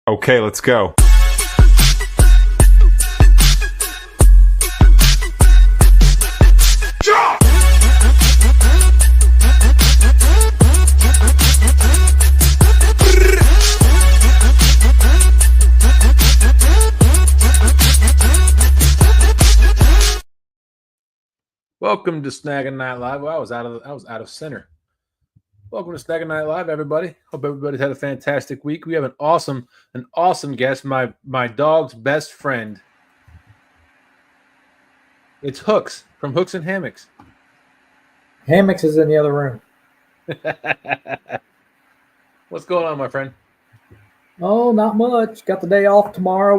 Okay, let's go. Welcome to Snaggin Night Live. Well, I was out of center. Welcome to Snaggin Night Live, everybody. Hope everybody's had a fantastic week. We have an awesome guest, my dog's best friend. It's Hooks from Hooks and Hammocks. Hammocks is in the other room. What's going on, my friend? Oh, not much. Got the day off tomorrow.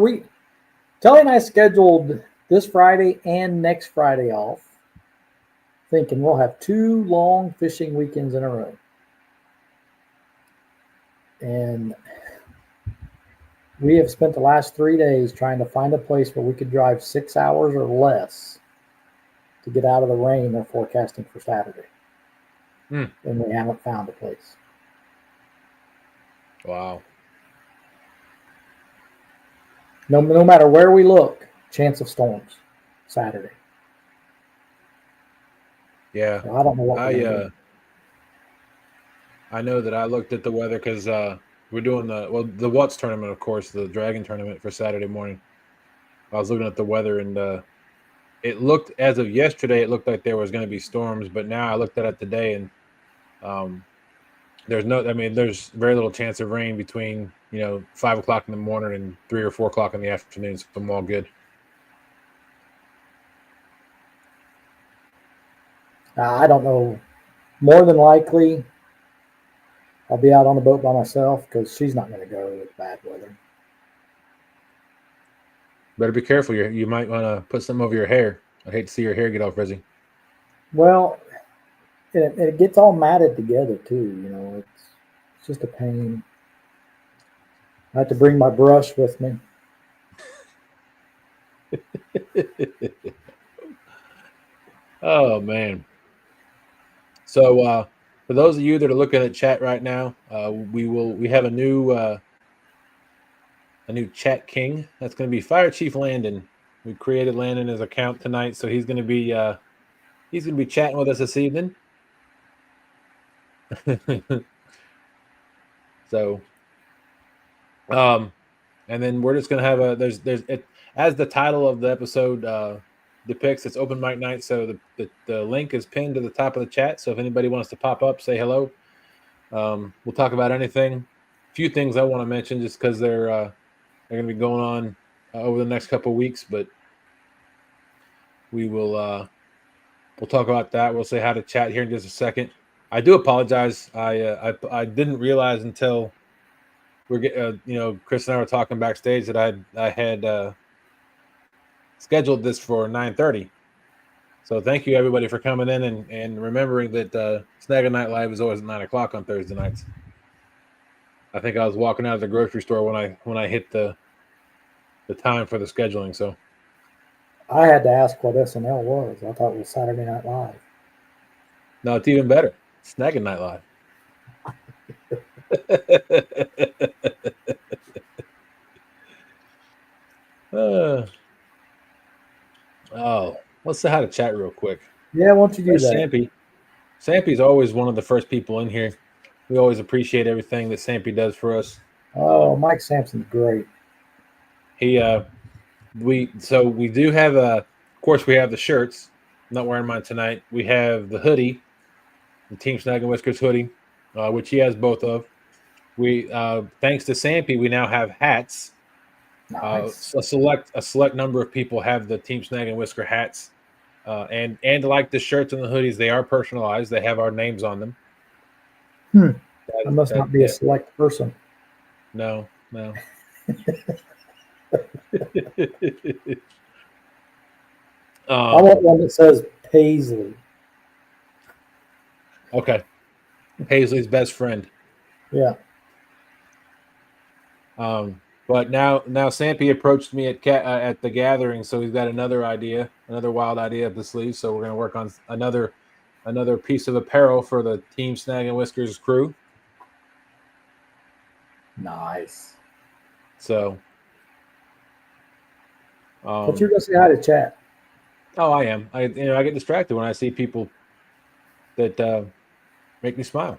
Tellie and I scheduled this Friday and next Friday off, thinking we'll have 2 long fishing weekends in a row. And we have spent the last 3 days trying to find a place where we could drive 6 hours or less to get out of the rain they're forecasting for Saturday. And we haven't found a place. Wow. No matter where we look, chance of storms Saturday. Yeah. So I don't know what I know that I looked at the weather because we're doing the W.O.T.T.S tournament, of course, the Dragon tournament for Saturday morning. I was looking at the weather, and it looked, as of yesterday, it looked like there was going to be storms, but now I looked at it today, and there's very little chance of rain between 5 o'clock in the morning and 3 or 4 o'clock in the afternoon. So I'm all good. I don't know. More than likely, I'll be out on the boat by myself because she's not going to go with bad weather. Better be careful. You might want to put some over your hair. I'd hate to see your hair get all frizzy. Well, it gets all matted together too. It's just a pain. I have to bring my brush with me. Oh man. So for those of you that are looking at chat right now, we have a new chat king. That's going to be Fire Chief Landon. We created Landon's account tonight, so he's going to be chatting with us this evening. So, and then we're just going to have there's as the title of the episode depicts, it's open mic night, so the link is pinned to the top of the chat. So if anybody wants to pop up, say hello. We'll talk about anything. A few things I want to mention just because they're going to be going on over the next couple of weeks, but we'll talk about that. We'll say hi to chat here in just a second. I do apologize. I didn't realize until Chris and I were talking backstage that I had scheduled this for 9:30. So thank you everybody for coming in and remembering that Snaggin Night Live is always at 9 o'clock on Thursday nights. I think I was walking out of the grocery store when I hit the time for the scheduling. So I had to ask what SNL was. I thought it was Saturday Night Live. No, it's even better. Snaggin Night Live. Let's say hi to chat real quick. Yeah, why don't you do that? Sampy. Sampy's always one of the first people in here. We always appreciate everything that Sampy does for us. Oh, Mike Sampson's great. We do have of course we have the shirts. I'm not wearing mine tonight. We have the hoodie, the Team Snaggin Whiskers hoodie, which he has both of. We thanks to Sampy, we now have hats. Nice. A select number of people have the Team Snaggin Whisker hats, and like the shirts and the hoodies, they are personalized. They have our names on them. I must not be a select person. No. I want one that says Paisley. Okay. Paisley's best friend. Yeah. But now Sampy approached me at the gathering, so he's got another wild idea up the sleeve. So we're going to work on another piece of apparel for the Team Snaggin Whiskers crew. Nice. So, But you're gonna say hi to Chatt. oh, I am. I get distracted when I see people that make me smile.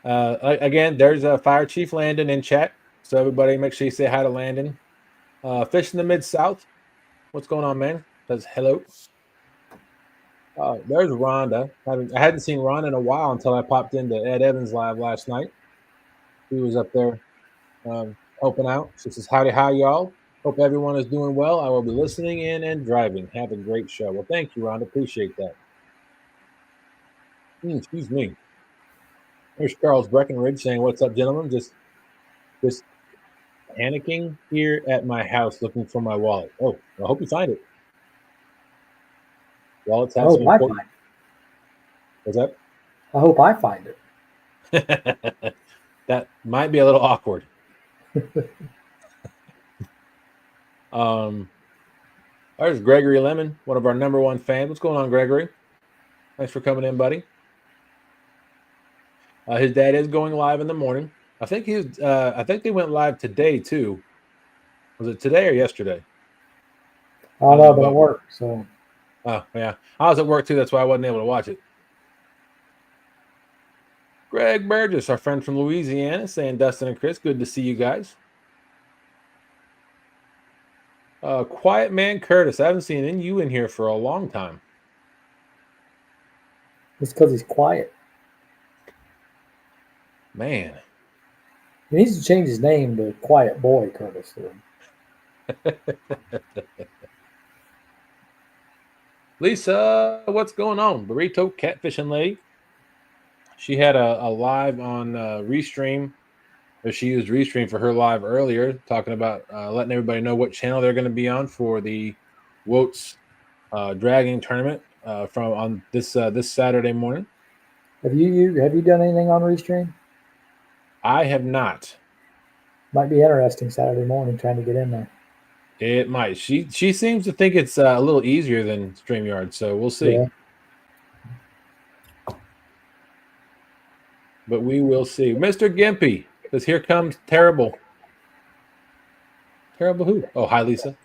Again, there's a Fire Chief Landon in chat, so everybody make sure you say hi to Landon. Fish in the Mid-South. What's going on, man? Says hello. There's Rhonda. I hadn't seen Rhonda in a while until I popped into Ed Evans' live last night. He was up there helping out. She says, howdy, hi, y'all. Hope everyone is doing well. I will be listening in and driving. Have a great show. Well, thank you, Rhonda. Appreciate that. Excuse me. There's Charles Breckenridge saying, what's up, gentlemen? Just panicking here at my house looking for my wallet. Oh, I hope you find it. Wallets have some important. What's that? I hope I find it. That might be a little awkward. There's Gregory Lemon, one of our #1 fans. What's going on, Gregory? Thanks for coming in, buddy. His dad is going live in the morning. I think they went live today too. Was it today or yesterday? I don't know, but it worked. So. Oh yeah, I was at work too. That's why I wasn't able to watch it. Greg Burgess, our friend from Louisiana, saying Dustin and Chris, good to see you guys. Quiet Man Curtis, I haven't seen you in here for a long time. It's because he's quiet. Man. He needs to change his name to Quiet Boy Curtis. Lisa, what's going on? BurritoeCatfishingLady. She had a live on Restream. She used Restream for her live earlier, talking about letting everybody know what channel they're going to be on for the W.O.T.S dragging tournament from on this Saturday morning. Have you done anything on Restream? I have not. Might be interesting Saturday morning trying to get in there. It might. She seems to think it's a little easier than StreamYard, so we'll see. Yeah. But we will see. Mr. Gimpy says, here comes Terrible. Terrible who? Oh, hi, Lisa.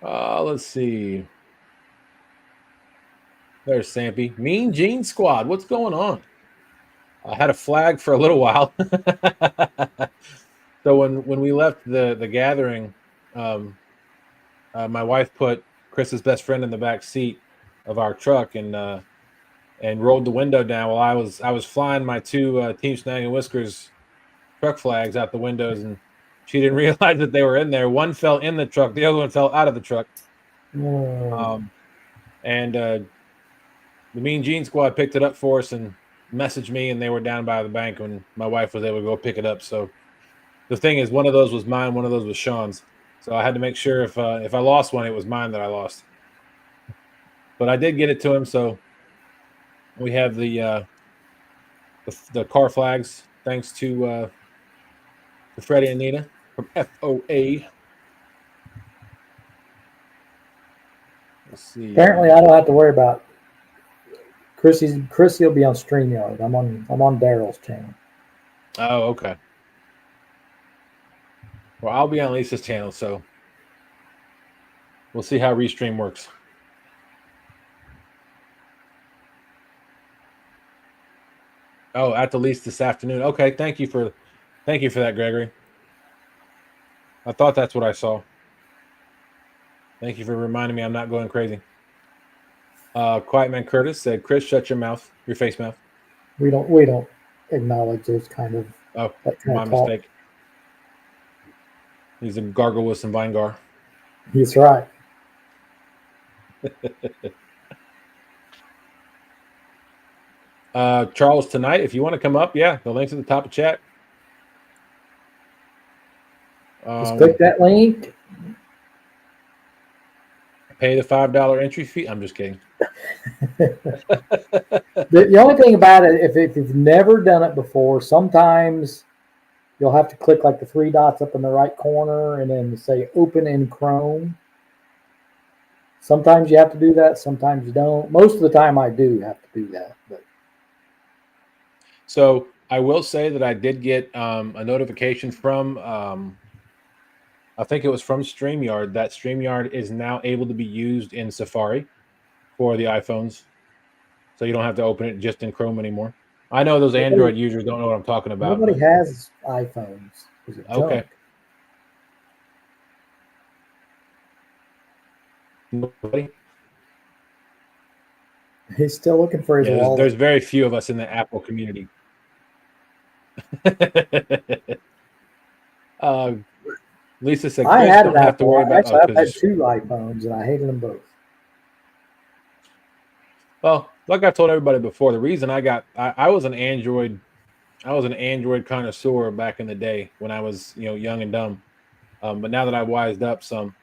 Let's see. There's Sampy. Mean Gene Squad. What's going on? I had a flag for a little while. So when we left the gathering, my wife put Chris's best friend in the back seat of our truck and rolled the window down while I was flying my two Team Snaggin Whiskers truck flags out the windows, and she didn't realize that they were in there. One fell in the truck, the other one fell out of the truck. And the Mean Gene Squad picked it up for us and messaged me, and they were down by the bank when my wife was able to go pick it up. So the thing is, one of those was mine, one of those was Sean's. So I had to make sure if I lost one, it was mine that I lost. But I did get it to him, so we have the car flags thanks to Freddie and Nina from F.O.A. Let's see. Apparently, I don't have to worry about Chrissy will be on StreamYard. I'm on Daryl's channel. Oh, okay. Well, I'll be on Lisa's channel, so we'll see how Restream works. Oh, at the least this afternoon. Okay, thank you for that, Gregory. I thought that's what I saw. Thank you for reminding me I'm not going crazy. Quiet Man Curtis said, Chris, shut your mouth, your face mouth. We don't acknowledge those kind of my mistake. He's a gargle with some Vinegar. He's right. Charles, tonight, if you want to come up, yeah, the link's at the top of chat. Just click that link. Pay the $5 entry fee. I'm just kidding. The only thing about it, if you've never done it before, sometimes you'll have to click like the 3 dots up in the right corner and then say open in Chrome. Sometimes you have to do that. Sometimes you don't. Most of the time I do have to do that. But. So I will say that I did get a notification from I think it was from StreamYard that StreamYard is now able to be used in Safari for the iPhones, so you don't have to open it just in Chrome anymore. I know those Android users don't know what I'm talking about. Nobody has iPhones. Is it Okay. junk? Nobody? He's still looking for his Yeah, wallet. there's very few of us in the Apple community. Lisa said, I Chris, had an don't have to worry Apple. about. Actually, I've had 2 iPhones, and I hated them both. Well, like I told everybody before, the reason I was an Android connoisseur back in the day when I was young and dumb. But now that I've wised up some,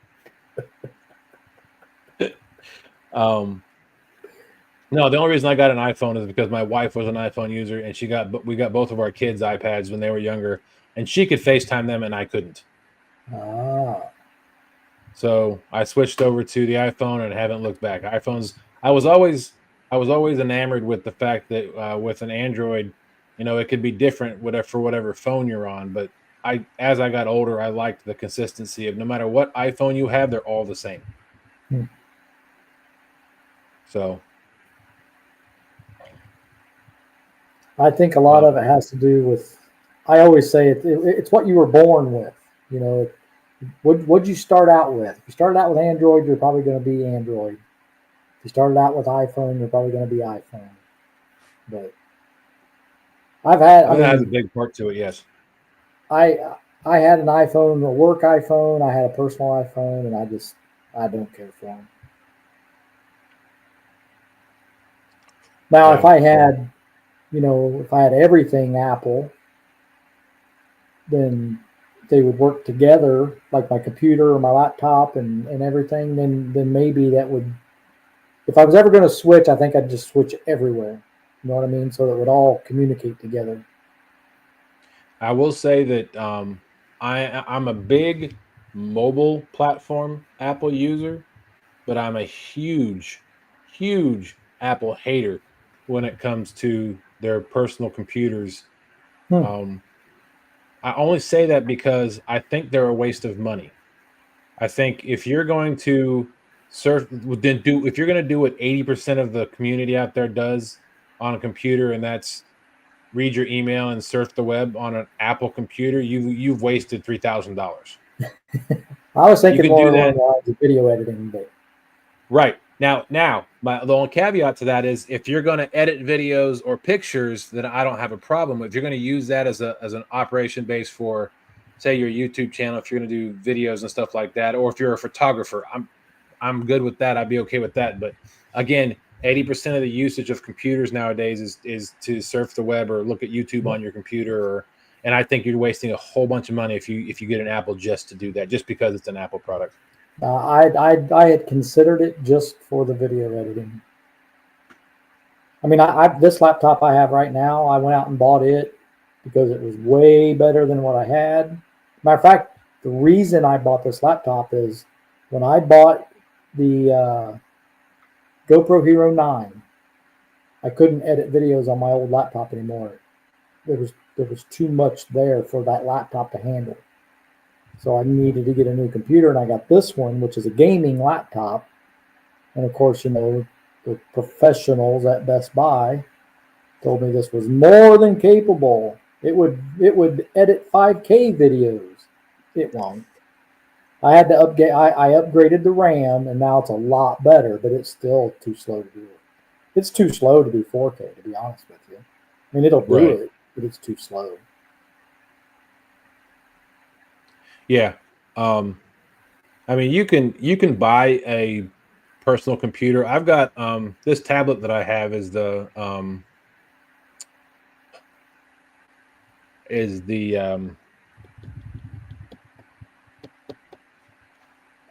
no, the only reason I got an iPhone is because my wife was an iPhone user, and we got both of our kids iPads when they were younger, and she could FaceTime them and I couldn't. So I switched over to the iPhone and haven't looked back. iPhones, I was always enamored with the fact that with an Android, it could be different for whatever phone you're on. But as I got older, I liked the consistency of no matter what iPhone you have, they're all the same. So I think a lot of it has to do with. I always say it's what you were born with. What'd you start out with? If you started out with Android, you're probably going to be Android. If you started out with iPhone, you're probably going to be iPhone. But I've had. that has a big part to it. Yes. I had an iPhone, a work iPhone. I had a personal iPhone, and I don't care for them. Now, if I had, if I had everything Apple, then they would work together, like my computer or my laptop and everything. Then maybe that would. If I was ever going to switch, I think I'd just switch everywhere. You know what I mean? So that it would all communicate together. I will say that I'm a big mobile platform Apple user, but I'm a huge Apple hater when it comes to their personal computers. I only say that because I think they're a waste of money. I think if you're going to if you're going to do what 80% of the community out there does on a computer, and that's read your email and surf the web on an Apple computer, you've wasted $3,000. I was thinking more along the lines of video editing, but right now, the only caveat to that is if you're going to edit videos or pictures, then I don't have a problem. If you're going to use that as an operation base for, say, your YouTube channel, if you're going to do videos and stuff like that, or if you're a photographer, I'm good with that. I'd be okay with that. But again, 80% of the usage of computers nowadays is to surf the web or look at YouTube on your computer, and I think you're wasting a whole bunch of money if you get an Apple just to do that, just because it's an Apple product. I had considered it just for the video editing. I mean, this laptop I have right now, I went out and bought it because it was way better than what I had. Matter of fact, the reason I bought this laptop is when I bought the GoPro Hero 9, I couldn't edit videos on my old laptop anymore. There was too much there for that laptop to handle. So I needed to get a new computer, and I got this one, which is a gaming laptop. And of course, the professionals at Best Buy told me this was more than capable. It would edit 5K videos. It won't. I had to upgrade. I upgraded the RAM, and now it's a lot better, but it's still too slow to do it. It's too slow to do 4K, to be honest with you. I mean, it'll do it, but it's too slow. Yeah. I mean, you can buy a personal computer. I've got this tablet that I have is the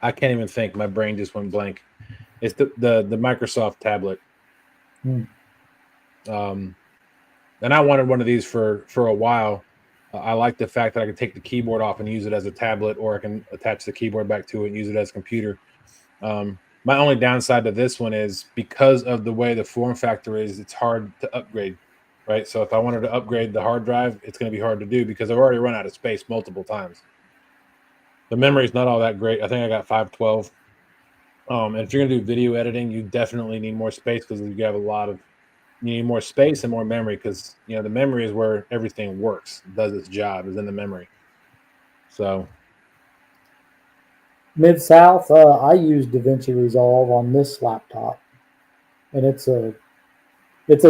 I can't even think. My brain just went blank. It's the Microsoft tablet. And I wanted one of these for a while. I like the fact that I can take the keyboard off and use it as a tablet, or I can attach the keyboard back to it and use it as a computer. My only downside to this one is because of the way the form factor is, it's hard to upgrade. right? So if I wanted to upgrade the hard drive, it's going to be hard to do because I've already run out of space multiple times. The memory is not all that great. I think I got 512. And if you're going to do video editing, you definitely need more space because you have you need more space and more memory because, the memory is where everything works, does its job, is in the memory. So. Mid-South, I use DaVinci Resolve on this laptop. And it's a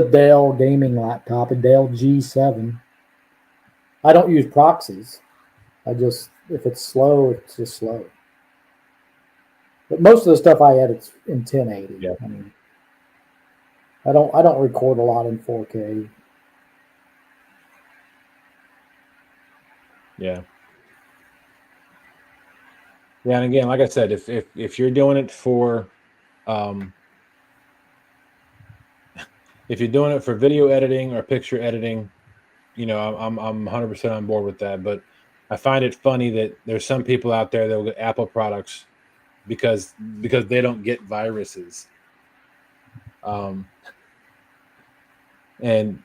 Dell gaming laptop, a Dell G7. I don't use proxies. If it's slow, it's just slow. But most of the stuff I edit in 1080. Yeah. I mean, I don't record a lot in 4K. Yeah. Yeah, and again, like I said, if you're doing it for if you're doing it for video editing or picture editing, I'm 100% on board with that. But I find it funny that there's some people out there that will get Apple products because they don't get viruses. And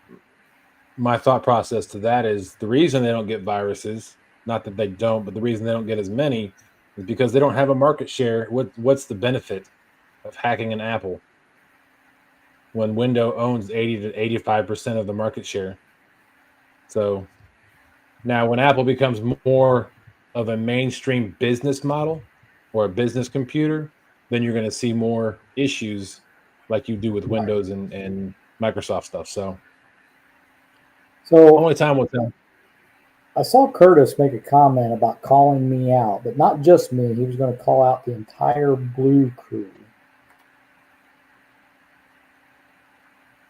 my thought process to that is the reason they don't get viruses, not that they don't, but the reason they don't get as many is because they don't have a market share. What's the benefit of hacking an Apple when Windows owns 80 to 85% of the market share? So now when Apple becomes more of a mainstream business model or a business computer, then you're going to see more issues like you do with Windows and Microsoft stuff. So only time will tell. I saw Curtis make a comment about calling me out, but not just me. He was going to call out the entire Blue crew.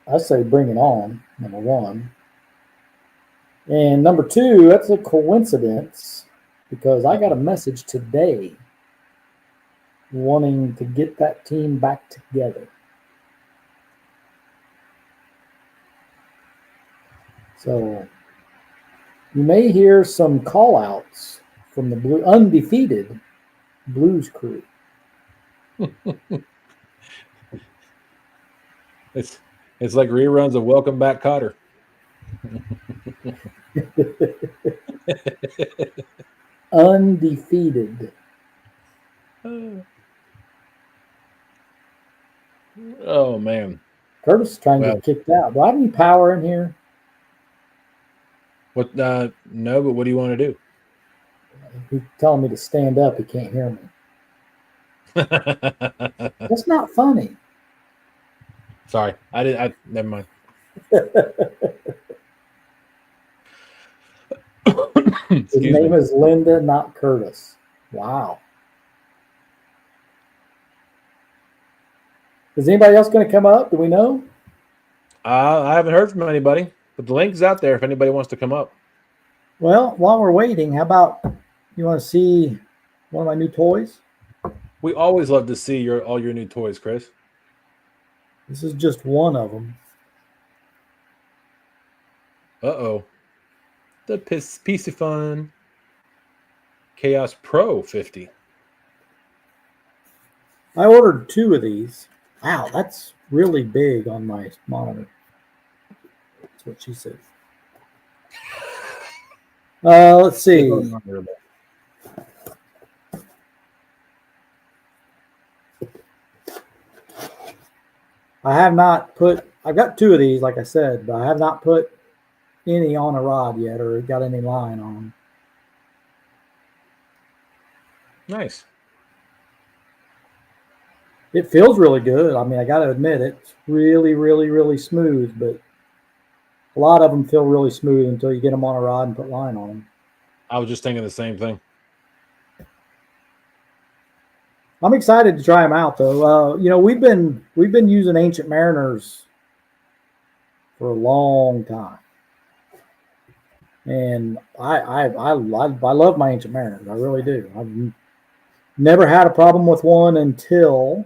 I say bring it on, number one. And number two, that's a coincidence because I got a message today wanting to get that team back together. So you may hear some call outs from the undefeated Blues crew. It's like reruns of Welcome Back, Kotter. Undefeated. Oh man. Curtis is trying to get kicked out. Do I have any power in here? What? No, but what do you want to do? He's telling me to stand up. He can't hear me. That's not funny. Sorry, never mind. His name is Linda, not Curtis. Wow. Is anybody else going to come up? Do we know? I haven't heard from anybody, but the link's out there if anybody wants to come up. Well, while we're waiting, how about you want to see one of my new toys? We always love to see all your new toys, Chris. This is just one of them. Uh-oh. The piece of fun. Chaos Pro 50. I ordered 2 of these. Wow, that's really big on my monitor. That's what she said. Let's see. I've got 2 of these, like I said, but I have not put any on a rod yet or got any line on them. Nice. It feels really good. I mean, I got to admit, it's really, really, really smooth, but a lot of them feel really smooth until you get them on a rod and put line on them. I was just thinking the same thing. I'm excited to try them out, though. We've been using Ancient Mariners for a long time, and I love my Ancient Mariners. I really do. I've never had a problem with one until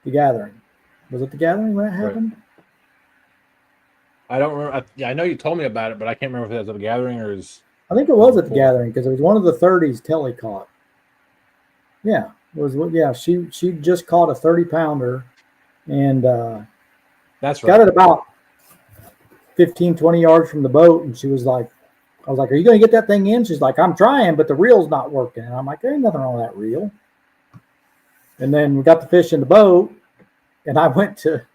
the Gathering. Was it the Gathering when that happened? Right. I don't remember. I know you told me about it, but I can't remember if it was at the Gathering or is. I think it was at the Gathering because it was one of the 30s Tellie caught. Yeah, she just caught a 30-pounder, and that's right. Got it about 15, 20 yards from the boat, and she was like, I was like, "Are you going to get that thing in?" She's like, "I'm trying, but the reel's not working." And I'm like, "There ain't nothing wrong with that reel." And then we got the fish in the boat, and I went to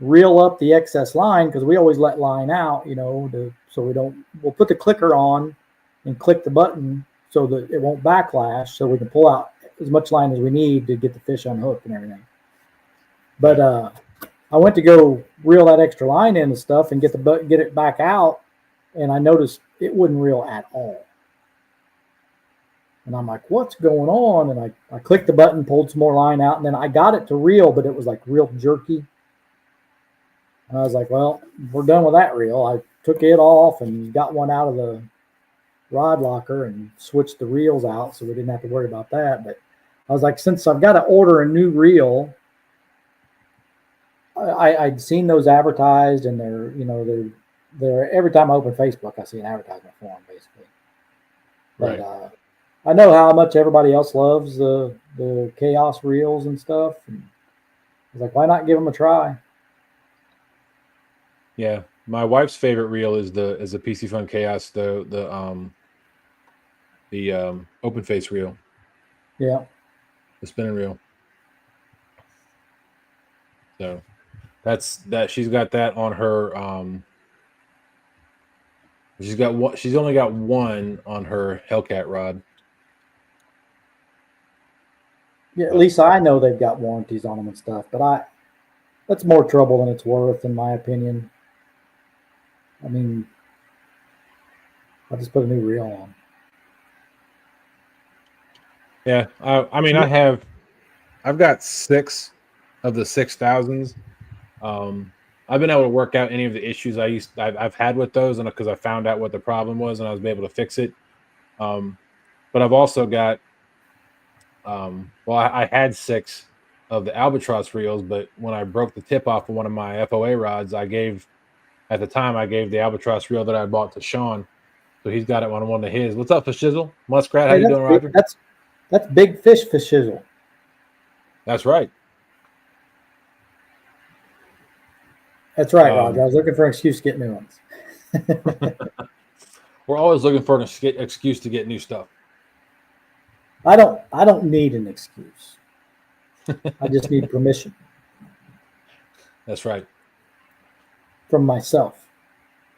reel up the excess line because we always let line out, so we'll put the clicker on and click the button so that it won't backlash, so we can pull out as much line as we need to get the fish unhooked and everything. But I went to go reel that extra line in and stuff and get it back out, and I noticed it wouldn't reel at all. And I'm like, "What's going on?" And I clicked the button, pulled some more line out, and then I got it to reel, but it was like real jerky. And I was like, "Well, we're done with that reel." I took it off and got one out of the rod locker and switched the reels out so we didn't have to worry about that. But I was like, since I've got to order a new reel, I'd seen those advertised, and they're every time I open Facebook, I see an advertisement for them, basically. But Right. I know how much everybody else loves the chaos reels and stuff. And I was like, why not give them a try? Yeah, my wife's favorite reel is the PC Fun Chaos, the open face reel, Yeah. the spinning reel. So that's that. She's got that on her. She's got one. She's only got one on her Hellcat rod. Yeah, at But least I know they've got warranties on them and stuff, but that's more trouble than it's worth, in my opinion. I mean, I'll just put a new reel on. yeah, I mean, I've got 6 of the 6,000s. I've been able to work out any of the issues I've had with those, and because I found out what the problem was and I was able to fix it. But I've also got I had 6 of the albatross reels, but when I broke the tip off of one of my F.O.A rods, I gave the albatross reel that I bought to Sean, so he's got it on one of his. What's up, for Shizzle? Muskrat, how Hey, you doing, Roger? that's big fish for shizzle. That's right. That's right, Roger. I was looking for an excuse to get new ones. We're always looking for an excuse to get new stuff. I don't need an excuse. I just need permission That's right. from myself,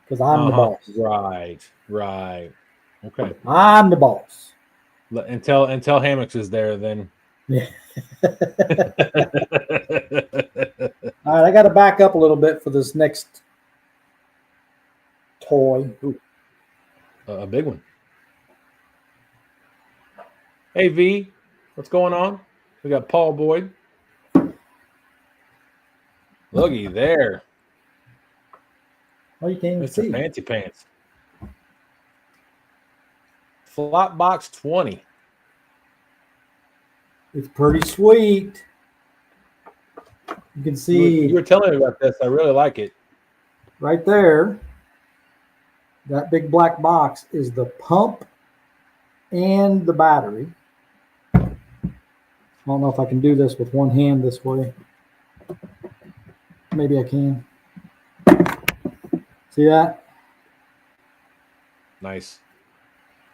because I'm the boss. Right. Okay. I'm the boss. Until Hammocks is there, then. Yeah. All right, I got to back up a little bit for this next toy. Ooh, a big one. Hey V, what's going on? We got Paul Boyd. Looky there. Oh, you can't even Mr. see. Fancy Pants. Flop box 20. It's pretty sweet. You can see You were telling me about this. I really like it. right there. That big black box is the pump and the battery. I don't know if I can do this with one hand this way. Maybe I can. See that? Nice.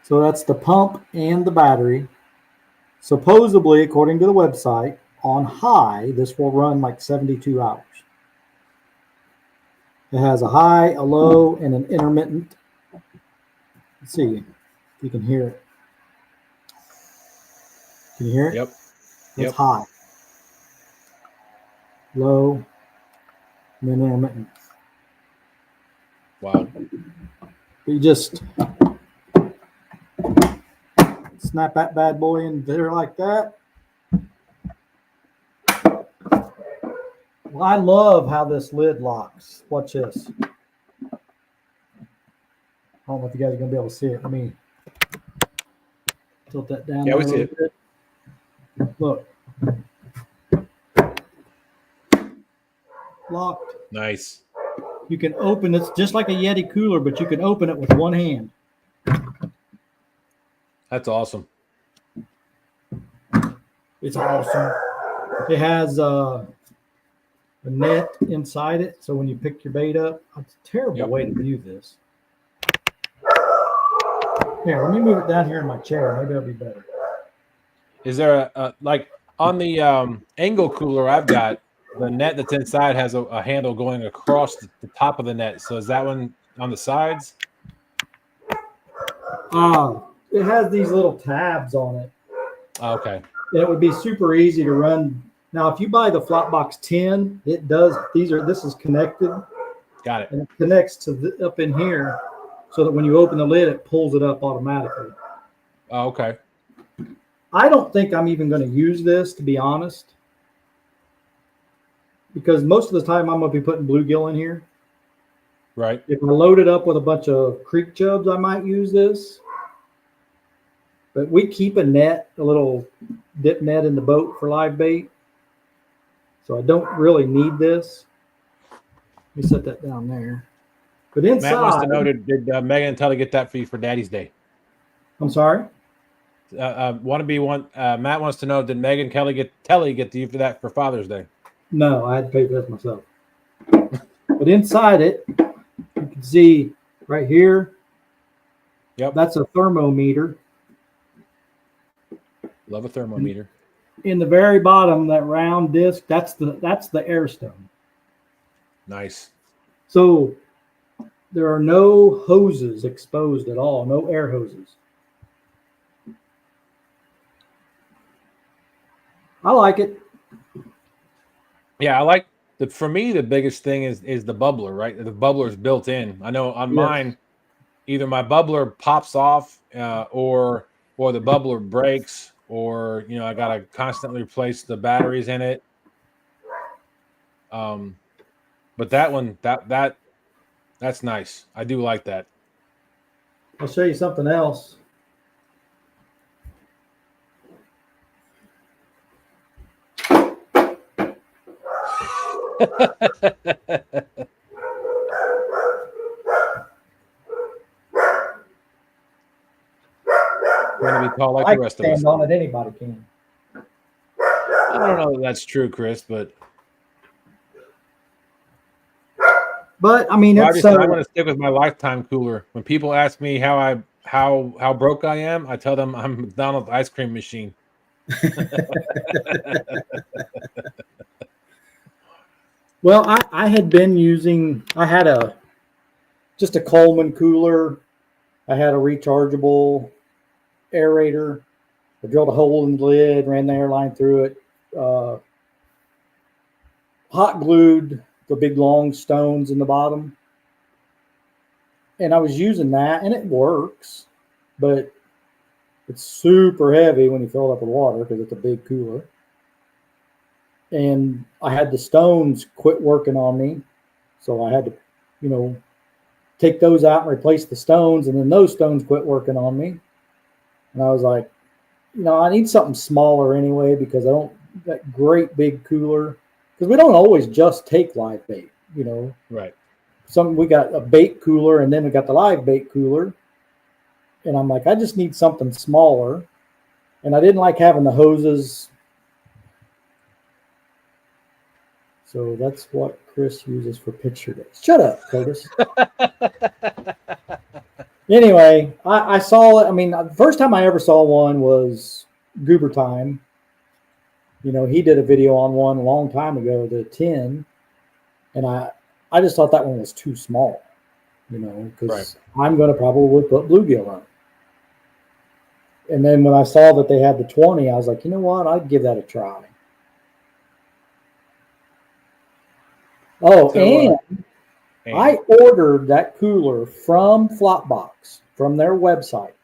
So that's the pump and the battery. Supposedly, according to the website, on high, this will run like 72 hours. It has a high, a low, and an intermittent. Let's see if you can hear it. Can you hear it? Yep. That's high, low, and then intermittent. Wow. You just snap that bad boy in there like that. Well, I love how this lid locks. Watch this. I don't know if you guys are going to be able to see it. Let me tilt that down Yeah, there we a see little bit. Look. Locked. Nice. You can open it just like a Yeti cooler, but you can open it with one hand. That's awesome. It's awesome. It has a net inside it. So when you pick your bait up, it's a terrible way to view this. Here, let me move it down here in my chair. Maybe that'll be better. Is there a like on the angle cooler I've got, the net that's inside has a handle going across the top of the net. So is that one on the sides? It has these little tabs on it. Okay. And it would be super easy to run. Now, if you buy the Flopbox 10, it does. This is connected. Got it. And it connects to up in here, so that when you open the lid, it pulls it up automatically. Oh, okay. I don't think I'm even going to use this, to be honest, because most of the time I'm going to be putting bluegill in here. Right. If I load it up with a bunch of creek chubs, I might use this. But we keep a net, a little dip net in the boat for live bait. So I don't really need this. Let me set that down there. But inside, Matt wants to know, did Megan and Tellie get that for you for Daddy's Day? I'm sorry? Matt wants to know, did Megan Tellie get to you for that for Father's Day? No, I had to pay for this myself. But inside it, you can see right here. Yep. That's a thermometer. Love a thermometer. In the very bottom, that round disc, that's the air stone. Nice. So there are no hoses exposed at all, no air hoses. I like it. Yeah, I like for me the biggest thing is the bubbler, right? The bubbler is built in. I know on mine, either my bubbler pops off or the bubbler breaks, or I gotta constantly replace the batteries in it. But that one that's nice. I do like that. I'll show you something else. Going to be tall like I the rest of can us. stand on it. Anybody can. I don't know if that's true, Chris, but I mean, I'm it's going to stick with my lifetime cooler. When people ask me how broke I am, I tell them I'm McDonald's ice cream machine. Well, I had been using. I had just a Coleman cooler. I had a rechargeable aerator. I drilled a hole in the lid, ran the airline through it, hot glued the big long stones in the bottom. And I was using that, and it works, but it's super heavy when you fill it up with water because it's a big cooler. And I had the stones quit working on me, so I had to, take those out and replace the stones, and then those stones quit working on me. And I was like, I need something smaller anyway because I don't that great big cooler, because we don't always just take live bait, Right. We got a bait cooler, and then we got the live bait cooler. And I'm like, I just need something smaller. And I didn't like having the hoses. So that's what Chris uses for picture days. Shut up, Curtis. Anyway, I saw it. I mean, the first time I ever saw one was Goober Time. He did a video on one a long time ago, the 10. And I just thought that one was too small, because I'm going to probably put bluegill on it. And then when I saw that they had the 20, I was like, you know what? I'd give that a try. Oh, and I ordered that cooler from Flopbox, from their website.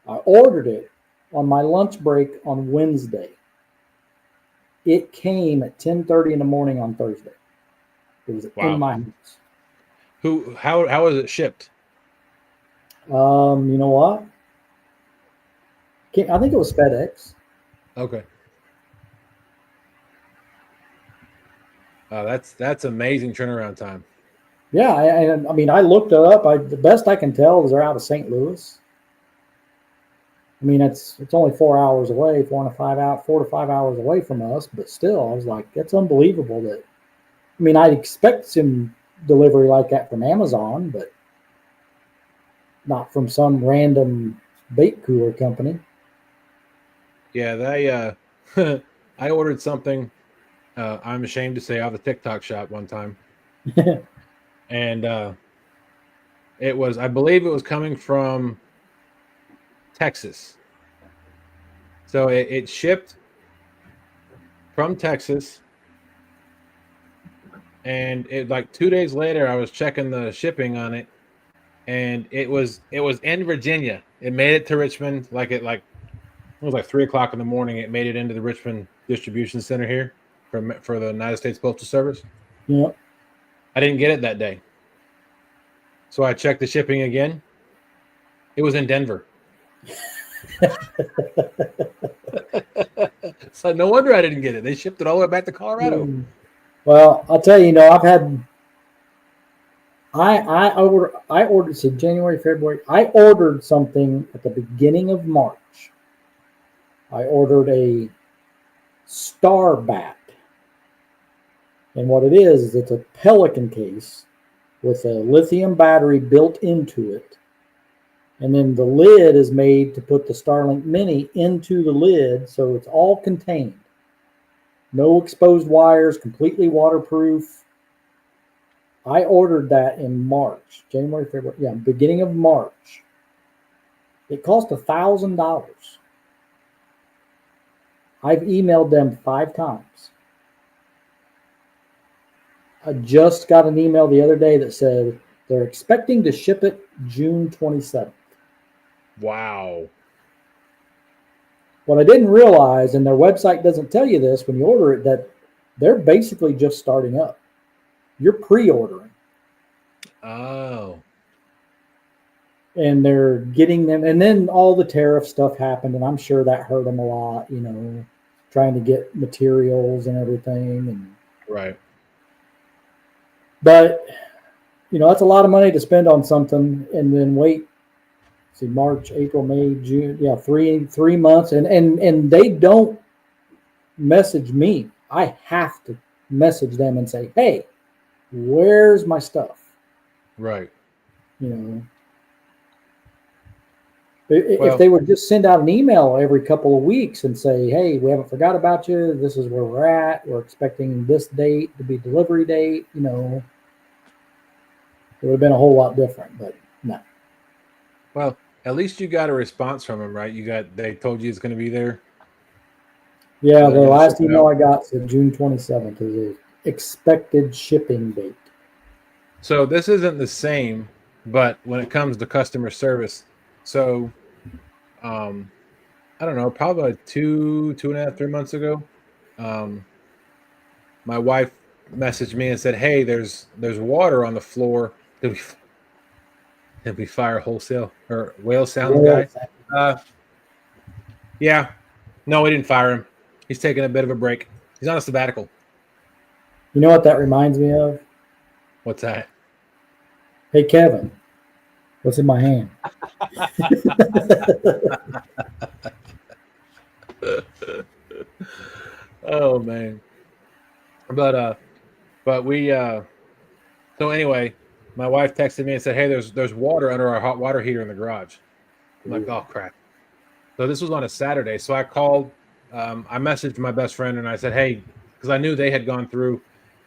I ordered it on my lunch break on Wednesday. It came at 10:30 in the morning on Thursday. It was in my house. How was it shipped? You know what? I think it was FedEx. Okay. That's amazing turnaround time. Yeah, I mean, I looked it up. The best I can tell is they're out of St. Louis. I mean, it's only 4 hours away, 4 to 5 hours away from us. But still, I was like, that's unbelievable that I mean, I'd expect some delivery like that from Amazon, but not from some random bait cooler company. Yeah, they I ordered something. I'm ashamed to say off a TikTok shop one time, and it was, I believe, it was coming from Texas. So it shipped from Texas, and it like 2 days later, I was checking the shipping on it, and it was in Virginia. It made it to Richmond it was like 3 o'clock in the morning. It made it into the Richmond distribution center here for the United States Postal Service. Yeah. I didn't get it that day, so I checked the shipping again. It was in Denver. So no wonder I didn't get it. They shipped it all the way back to Colorado. Well, I'll tell you, I've had I ordered so January, February. I ordered something at the beginning of March. I ordered a star bat. And what it is it's a Pelican case with a lithium battery built into it. And then the lid is made to put the Starlink Mini into the lid, so it's all contained. No exposed wires, completely waterproof. I ordered that in March, January, February, beginning of March. It cost $1,000. I've emailed them 5 times. I just got an email the other day that said they're expecting to ship it June 27th. Wow. What I didn't realize, and their website doesn't tell you this when you order it, that they're basically just starting up. You're pre-ordering. Oh. And they're getting them, and then all the tariff stuff happened, and I'm sure that hurt them a lot, trying to get materials and everything. And Right. but that's a lot of money to spend on something, and then wait. See, March, April, May, June, three months, and they don't message me. I have to message them and say, hey, where's my stuff? Right. If they would just send out an email every couple of weeks and say, hey, we haven't forgot about you. This is where we're at. We're expecting this date to be delivery date. It would have been a whole lot different, but no. Well, at least you got a response from them, right? They told you it's going to be there. Yeah, the last email I got said June 27th is the expected shipping date. So this isn't the same, but when it comes to customer service, so I don't know, probably like 2.5, 3 months ago, my wife messaged me and said, "Hey, there's water on the floor. Did we fire wholesale or whale sounds guy?" Yeah, no, we didn't fire him. He's taking a bit of a break. He's on a sabbatical. You know what that reminds me of? What's that? Hey, Kevin, what's in my hand? Oh man. But we so anyway, my wife texted me and said, "Hey, there's water under our hot water heater in the garage." I'm like, "Oh crap." So this was on a Saturday. So I called, I messaged my best friend and I said, "Hey," because I knew they had gone through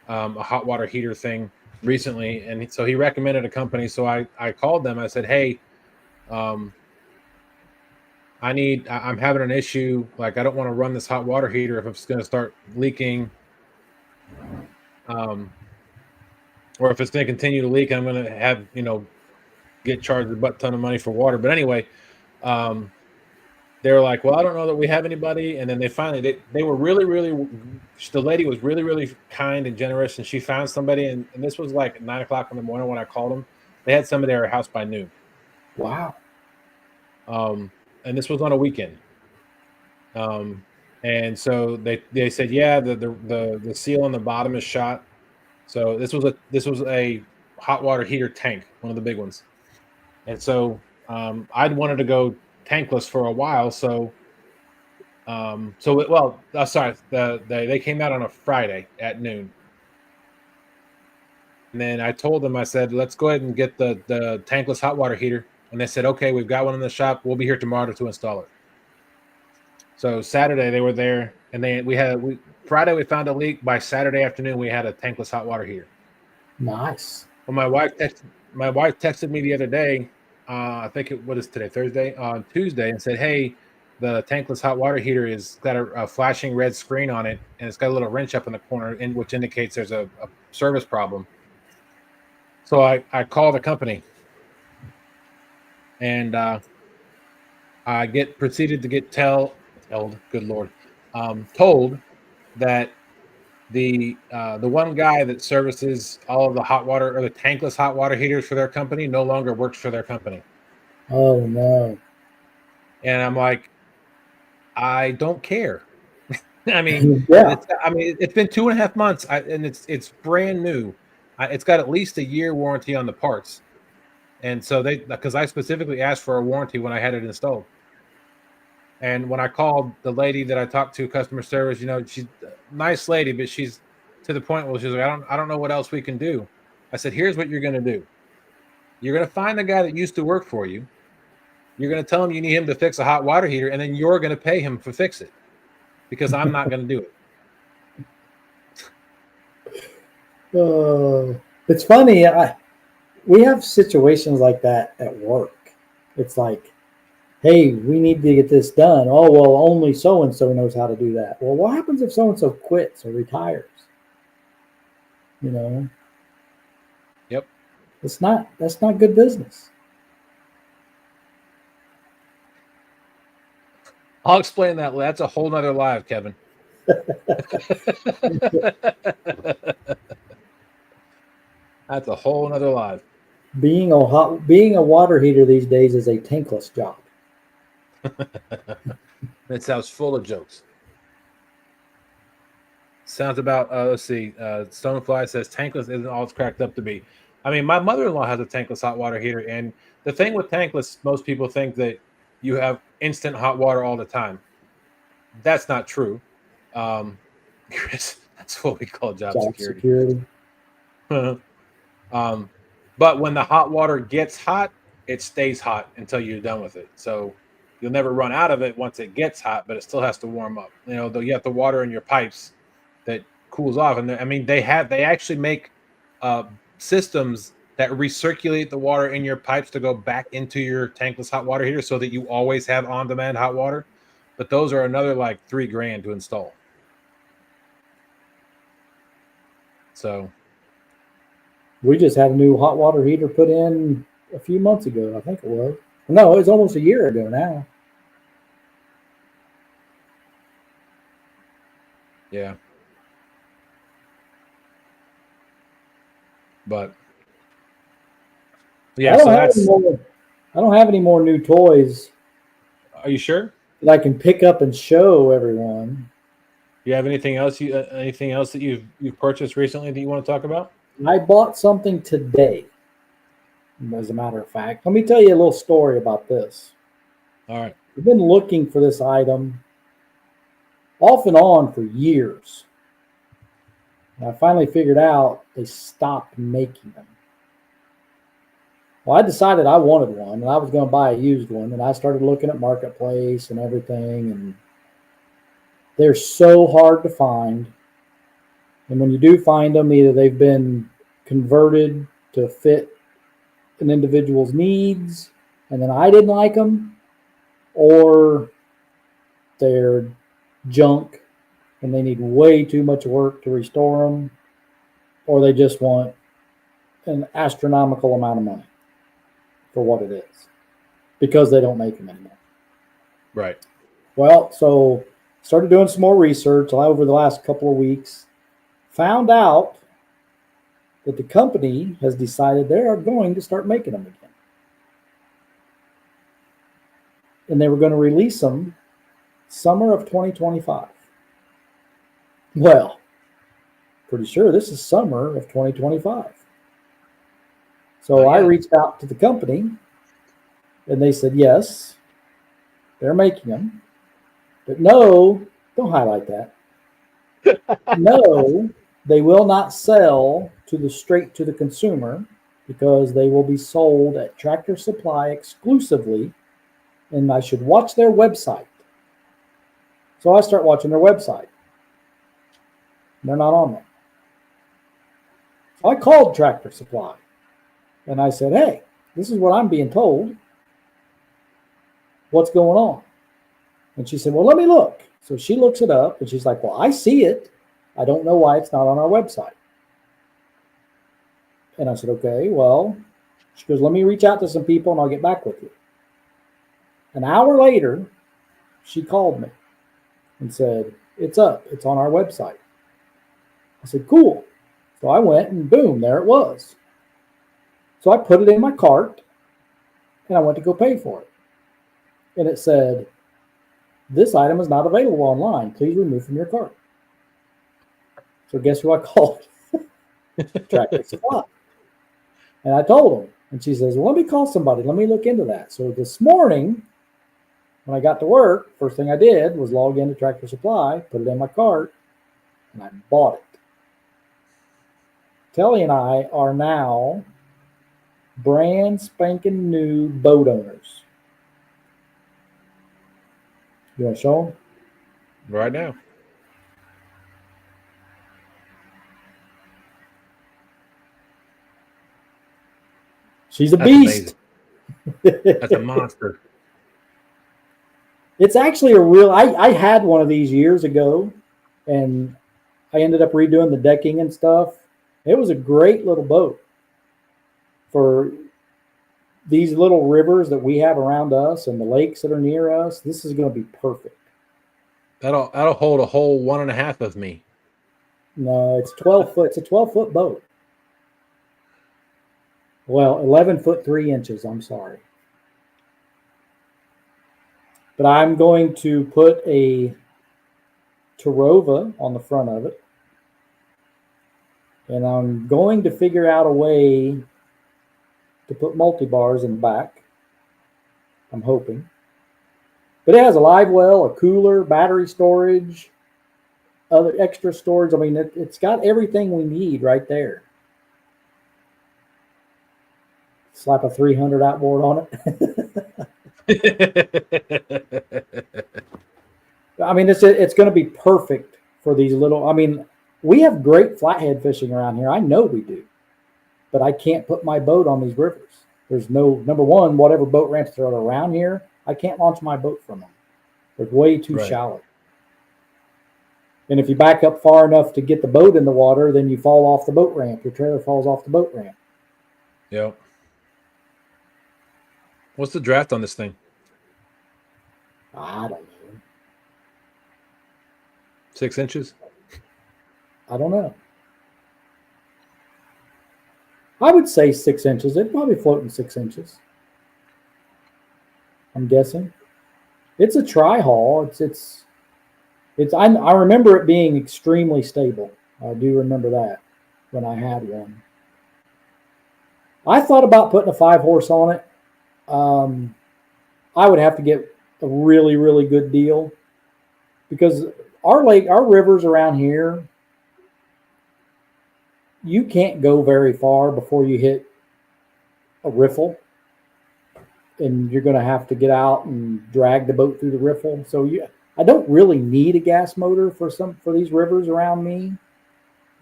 a hot water heater thing recently, and so he recommended a company. So I called them. I said, "Hey, I'm having an issue. Like, I don't want to run this hot water heater if it's going to start leaking, or if it's going to continue to leak. I'm going to have get charged a butt ton of money for water." But anyway, they were like, "Well, I don't know that we have anybody." And then they finally they were really, really, the lady was really, really kind and generous, and she found somebody. And this was like 9 o'clock in the morning when I called them. They had somebody at our house by noon. Wow. And this was on a weekend. And so they said, yeah, the seal on the bottom is shot. So this was a hot water heater tank, one of the big ones. And so I'd wanted to go tankless for a while. So sorry, they came out on a Friday at noon. And then I told them, I said, let's go ahead and get the tankless hot water heater. And they said, okay, we've got one in the shop. We'll be here tomorrow to install it. So Saturday they were there, and Friday we found a leak. By Saturday afternoon we had a tankless hot water heater. Nice. Well, my wife texted me the other day. I think what is today, Thursday? On Tuesday, and said, hey, the tankless hot water heater is got a flashing red screen on it, and it's got a little wrench up in the corner, which indicates there's a service problem. So I call the company, and I proceeded to get told that the one guy that services all of the hot water or the tankless hot water heaters for their company no longer works for their company. Oh no. And I'm like, I don't care. I mean, yeah. It's been 2.5 months, and it's brand new. It's got at least a year warranty on the parts. And so because I specifically asked for a warranty when I had it installed. And when I called the lady that I talked to, customer service, she's a nice lady, but she's to the point where she's like, I don't know what else we can do. I said, here's what you're going to do. You're going to find the guy that used to work for you. You're going to tell him you need him to fix a hot water heater, and then you're going to pay him to fix it because I'm not going to do it. It's funny. We have situations like that at work. It's like, hey, we need to get this done. Oh, well, only so-and-so knows how to do that. Well, what happens if so-and-so quits or retires? Yep. That's not good business. I'll explain that. That's a whole nother live, Kevin. That's a whole nother live. Being a water heater these days is a tankless job. It sounds full of jokes. Sounds about let's see. Stonefly says tankless isn't all it's cracked up to be. I mean, my mother-in-law has a tankless hot water heater, and the thing with tankless, most people think that you have instant hot water all the time. That's not true. Chris, that's what we call job security. But when the hot water gets hot, it stays hot until you're done with it. So you'll never run out of it once it gets hot, but it still has to warm up. Though you have the water in your pipes that cools off, and they actually make systems that recirculate the water in your pipes to go back into your tankless hot water heater, so that you always have on-demand hot water. But those are another like $3,000 to install. So we just had a new hot water heater put in a few months ago. I think it was. No, it was almost a year ago now. Yeah. But yeah, I don't have any more new toys. Are you sure? That I can pick up and show everyone. Do you have anything else that you've purchased recently that you want to talk about? I bought something today. As a matter of fact, let me tell you a little story about this. All right. I've been looking for this item off and on for years. And I finally figured out they stopped making them. Well, I decided I wanted one, and I was going to buy a used one, and I started looking at Marketplace and everything, and they're so hard to find. And when you do find them, either they've been converted to fit an individual's needs, and then I didn't like them, or they're junk and they need way too much work to restore them, or they just want an astronomical amount of money for what it is because they don't make them anymore. Right. Well, so started doing some more research over the last couple of weeks, found out that the company has decided they are going to start making them again. And they were going to release them summer of 2025. Well, pretty sure this is summer of 2025. So I reached out to the company and they said, yes, they're making them. But no, don't highlight that. No, they will not sell straight to the consumer because they will be sold at Tractor Supply exclusively, and I should watch their website. So I start watching their website. They're not on there. So I called Tractor Supply and I said, hey, this is what I'm being told. What's going on? And she said, well, let me look. So she looks it up and she's like, well, I see it. I don't know why it's not on our website. And I said, okay, well, she goes, let me reach out to some people and I'll get back with you. An hour later, she called me and said, it's up. It's on our website. I said, cool. So I went and boom, there it was. So I put it in my cart and I went to go pay for it. And it said, this item is not available online. Please remove from your cart. So guess who I called? Tractor Supply. And I told them. And she says, well, let me call somebody. Let me look into that. So this morning, when I got to work, first thing I did was log into Tractor Supply, put it in my cart, and I bought it. Tellie and I are now brand spanking new boat owners. You want to show them? Right now. She's a beast. That's a monster. It's actually a real, I had one of these years ago and I ended up redoing the decking and stuff. It was a great little boat for these little rivers that we have around us and the lakes that are near us. This is going to be perfect. That'll hold a whole 1.5 of me. No, it's 12 foot. It's a 12-foot boat. Well, 11 foot 3 inches. I'm sorry. But I'm going to put a Tarova on the front of it. And I'm going to figure out a way to put multi-bars in the back. I'm hoping. But it has a live well, a cooler, battery storage, other extra storage. I mean, it's got everything we need right there. Slap a 300 outboard on it. I mean, it's going to be perfect for these little. I mean, we have great flathead fishing around here. I know we do, but I can't put my boat on these rivers. There's no, number one, whatever boat ramps that are around here, I can't launch my boat from them. They're way too shallow. And if you back up far enough to get the boat in the water, then you fall off the boat ramp. Your trailer falls off the boat ramp. Yep. What's the draft on this thing? I don't know. 6 inches? I don't know. I would say 6 inches. It'd probably float in 6 inches. I'm guessing. It's a tri-haul. I remember it being extremely stable. I do remember that when I had one. I thought about putting a 5-horse on it. I would have to get a really, really good deal because our rivers around here, you can't go very far before you hit a riffle, and you're going to have to get out and drag the boat through the riffle. So I don't really need a gas motor for these rivers around me,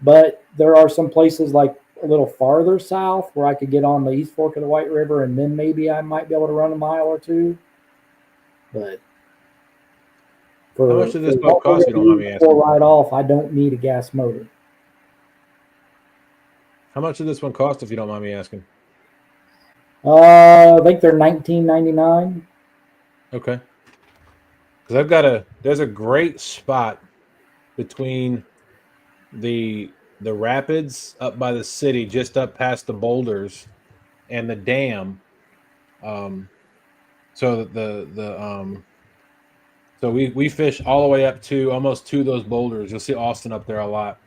but there are some places like a little farther south where I could get on the East Fork of the White River, and then maybe I might be able to run a mile or two. But how much does this boat cost? You don't mind me asking. Right off, I don't need a gas motor. How much does this one cost, if you don't mind me asking? I think they're $19.99. Okay. Because there's a great spot between the rapids up by the city, just up past the boulders, and the dam. So we fish all the way up to almost to those boulders. You'll see Austin up there a lot.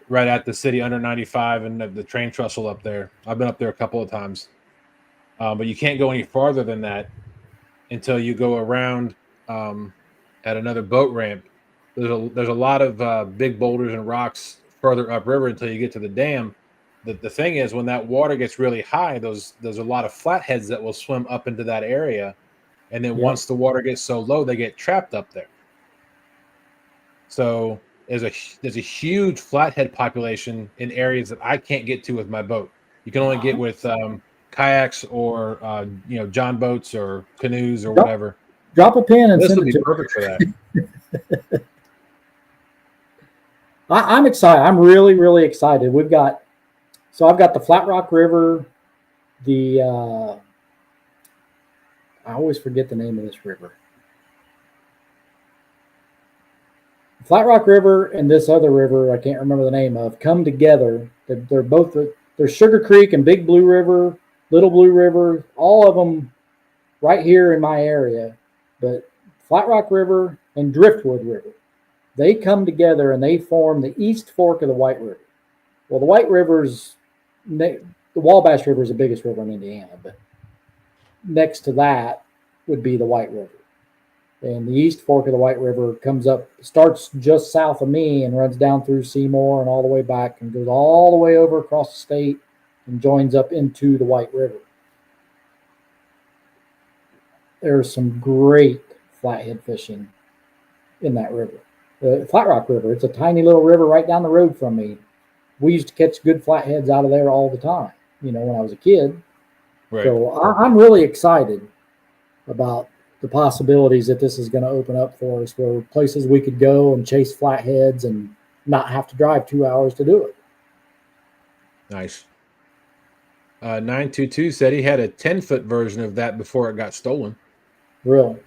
Right at the city under 95 and the train trestle up there. I've been up there a couple of times. But you can't go any farther than that until you go around at another boat ramp. There's a lot of big boulders and rocks further upriver until you get to the dam. The thing is, when that water gets really high, there's a lot of flatheads that will swim up into that area, and then once the water gets so low, they get trapped up there. So there's a huge flathead population in areas that I can't get to with my boat. You can only get with kayaks or John boats or canoes or whatever. Drop a pin and this send would it be to perfect for that. I'm excited. I'm really, really excited. I've got the Flat Rock River, I always forget the name of this river. Flat Rock River and this other river I can't remember the name of come together. They're both there's Sugar Creek and Big Blue River, Little Blue River, all of them right here in my area. But Flat Rock River and Driftwood River, they come together and they form the East Fork of the White River. Well, the White River's the Wabash River is the biggest river in Indiana, but next to that would be the White River. And the East Fork of the White River starts just south of me and runs down through Seymour and all the way back and goes all the way over across the state and joins up into the White River. There's some great flathead fishing in that river. The Flat Rock River, it's a tiny little river right down the road from me. We used to catch good flatheads out of there all the time, when I was a kid. Right. So I'm really excited about the possibilities that this is going to open up for us, for places we could go and chase flatheads and not have to drive 2 hours to do it. Nice. 922 said he had a 10-foot version of that before it got stolen. Really?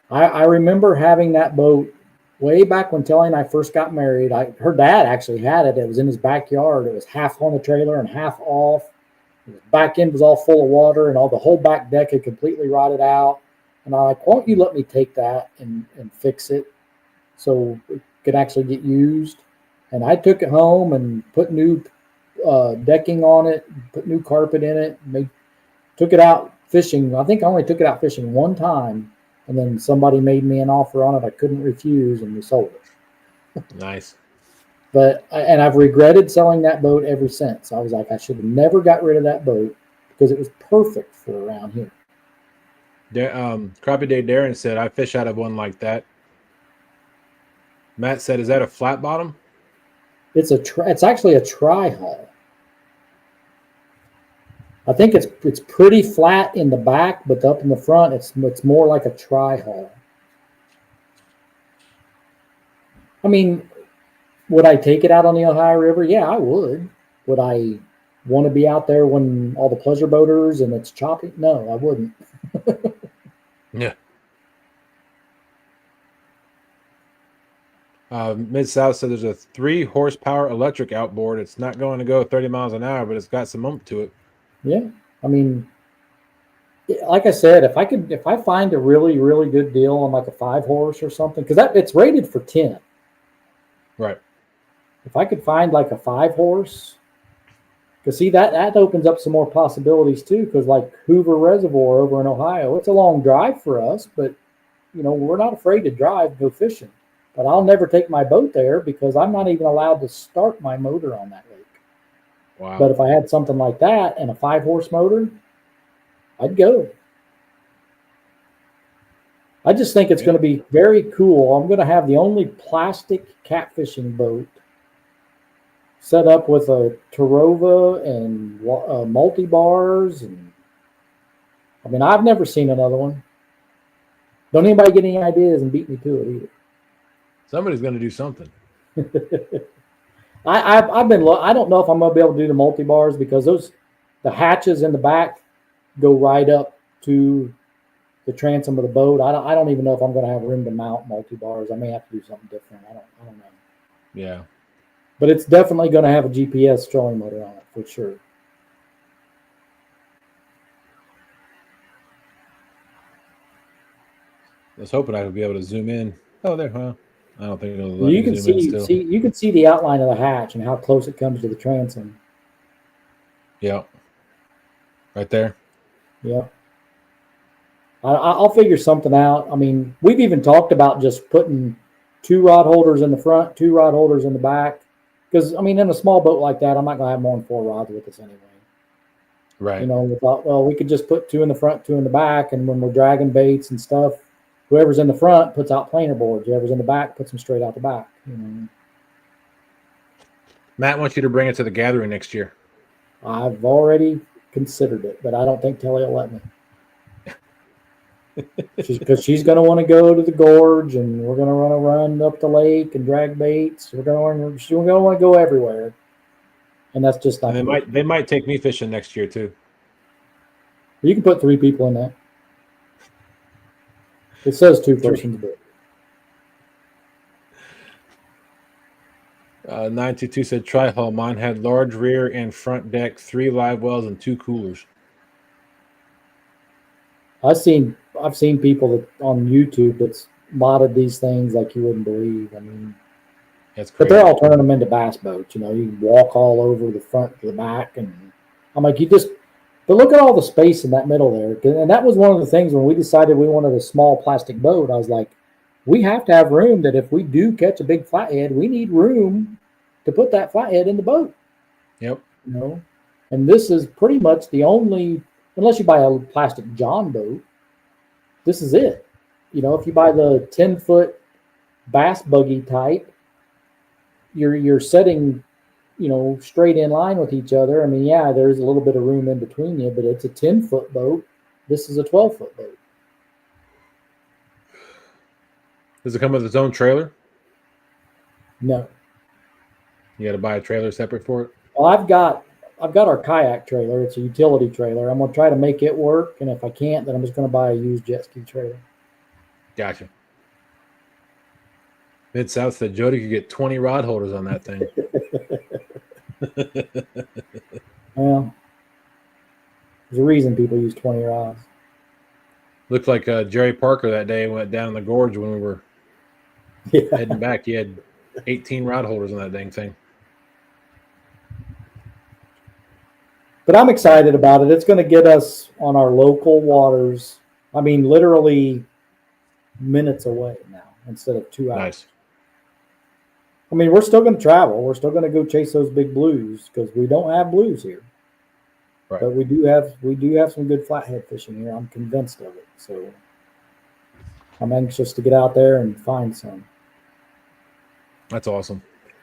I remember having that boat way back when Tellie and I first got married. Her dad actually had it. It was in his backyard. It was half on the trailer and half off. The back end was all full of water, and the whole back deck had completely rotted out. And I'm like, why don't you let me take that and fix it so it could actually get used? And I took it home and put new decking on it, put new carpet in it, took it out fishing. I think I only took it out fishing one time, and then somebody made me an offer on it I couldn't refuse, and we sold it. Nice. And I've regretted selling that boat ever since. I was like, I should have never got rid of that boat because it was perfect for around here. Crappy Day Darren said, I fish out of one like that. Matt said, is that a flat bottom? It's actually a tri-hull. I think it's pretty flat in the back, but up in the front, it's more like a tri-hull. I mean, would I take it out on the Ohio River? Yeah, I would. Would I want to be out there when all the pleasure boaters and it's choppy? No, I wouldn't. Yeah. Mid-South said there's a 3-horsepower electric outboard. It's not going to go 30 miles an hour, but it's got some oomph to it. Yeah. I mean, like I said, if I find a really, really good deal on like a 5-horse or something, because it's rated for 10. Right. If I could find like a 5-horse, because see that opens up some more possibilities too. Because like Hoover Reservoir over in Ohio, it's a long drive for us, but we're not afraid to drive, go fishing. But I'll never take my boat there because I'm not even allowed to start my motor on that lake. Wow. But if I had something like that and a 5-horse motor, I'd go. I just think it's going to be very cool. I'm going to have the only plastic catfishing boat set up with a Tarova and multi-bars. And I mean, I've never seen another one. Don't anybody get any ideas and beat me to it either. Somebody's going to do something. I don't know if I'm going to be able to do the multi-bars because the hatches in the back go right up to the transom of the boat. I don't even know if I'm going to have room to mount multi-bars. I may have to do something different. I don't know. Yeah. But it's definitely going to have a GPS trolling motor on it for sure. I was hoping I would be able to zoom in. Oh, there, huh? I don't think it'll let me zoom in still. You can see the outline of the hatch and how close it comes to the transom. Yeah. Right there. Yeah. I'll figure something out. I mean, we've even talked about just putting 2 rod holders in the front, 2 rod holders in the back. Because I mean, in a small boat like that, I'm not gonna have more than 4 rods with us anyway. Right. You know, we thought, well, we could just put 2 in the front, 2 in the back, and when we're dragging baits and stuff, whoever's in the front puts out planer boards. Whoever's in the back puts them straight out the back. You know. Matt wants you to bring it to the gathering next year. I've already considered it, but I don't think Tellie will let me. Because she's going to want to go to the gorge, and we're going to run up the lake and drag baits. She's going to want to go everywhere, and that's just not. And they might take me fishing next year too. You can put 3 people in that. It says 2 persons, but 922 said tri-hull. Mine had large rear and front deck, 3 live wells, and 2 coolers. I've seen people that on YouTube that's modded these things like you wouldn't believe. I mean, That's crazy. but they're all turning them into bass boats. You know, you can walk all over the front to the back, and I'm like, but look at all the space in that middle there. And that was one of the things when we decided we wanted a small plastic boat. I was like, we have to have room that if we do catch a big flathead, we need room to put that flathead in the boat. Yep. You know, and this is pretty much the only, unless you buy a plastic John boat, this is it. You know, if you buy the 10-foot bass buggy type, you're setting, you know, straight in line with each other. I mean, yeah, there's a little bit of room in between you, but it's a 10-foot boat. This is a 12-foot boat. Does it come with its own trailer? No. You got to buy a trailer separate for it? Well, I've got our kayak trailer. It's a utility trailer. I'm going to try to make it work, and if I can't, then I'm just going to buy a used jet ski trailer. Gotcha. Mid-South said Jody could get 20 rod holders on that thing. Well, there's a reason people use 20 rods. Looked like Jerry Parker that day went down the gorge when we were heading back. He had 18 rod holders on that dang thing. But I'm excited about it. It's going to get us on our local waters. I mean, literally minutes away now instead of 2 hours. Nice. I mean, we're still going to travel. We're still going to go chase those big blues because we don't have blues here. Right. But we do have some good flathead fishing here. I'm convinced of it. So I'm anxious to get out there and find some. That's awesome.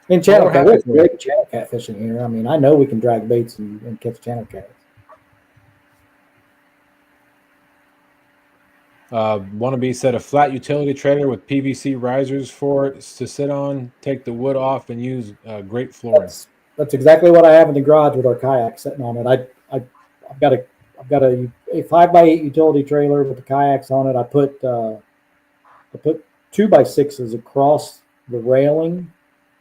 And channel cat, we great channel cat fishing here. I mean, I know we can drag baits and catch channel cats. Wannabe said a flat utility trailer with PVC risers for it to sit on, take the wood off, and use great flooring. That's exactly what I have in the garage with our kayak sitting on it. I've got a 5x8 utility trailer with the kayaks on it. I put 2x6s across the railing,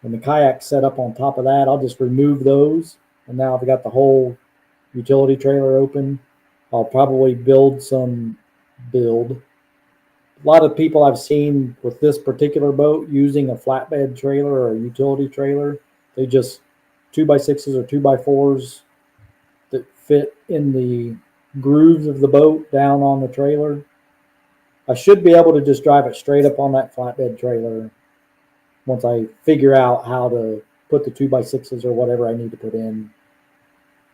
and the kayak set up on top of that. I'll just remove those, and now I've got the whole utility trailer open. I'll probably build. A lot of people I've seen with this particular boat using a flatbed trailer or a utility trailer, they just 2x6s or 2x4s that fit in the grooves of the boat down on the trailer. I should be able to just drive it straight up on that flatbed trailer once I figure out how to put the 2x6s or whatever I need to put in.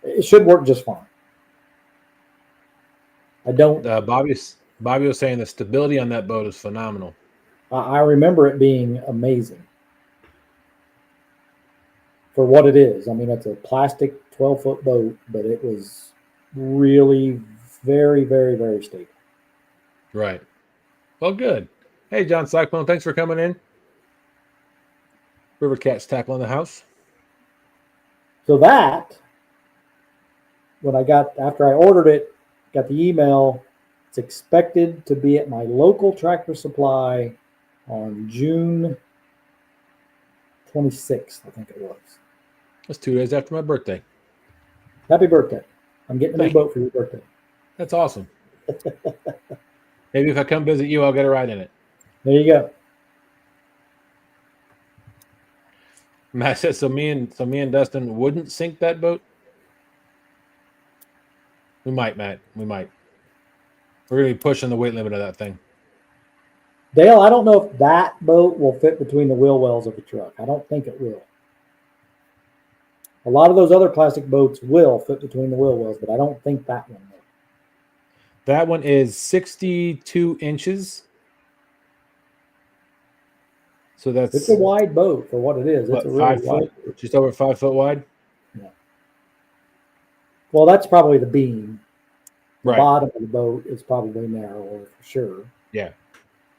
It should work just fine. I don't. Bobby was saying the stability on that boat is phenomenal. I remember it being amazing for what it is. I mean, it's a plastic 12-foot boat, but it was really very, very, very stable. Right. Well, good. Hey, John Cyclone, thanks for coming in. River Cat's tackle in the house. So that, after I ordered it, got the email, it's expected to be at my local Tractor Supply on June 26th, I think it was. That's 2 days after my birthday. Happy birthday. I'm getting a new boat for your birthday. That's awesome. Maybe if I come visit you, I'll get a ride in it. There you go. Matt says, so me and Dustin wouldn't sink that boat? We might, Matt. We might. We're going to be pushing the weight limit of that thing. Dale, I don't know if that boat will fit between the wheel wells of the truck. I don't think it will. A lot of those other plastic boats will fit between the wheel wells, but I don't think that one will. That one is 62 inches. So that's It's a wide boat for what it is. It's what, a really 5 wide foot, boat. just over 5 foot wide. Yeah. Well, that's probably the beam. The Right. bottom of the boat is probably narrower for sure. Yeah.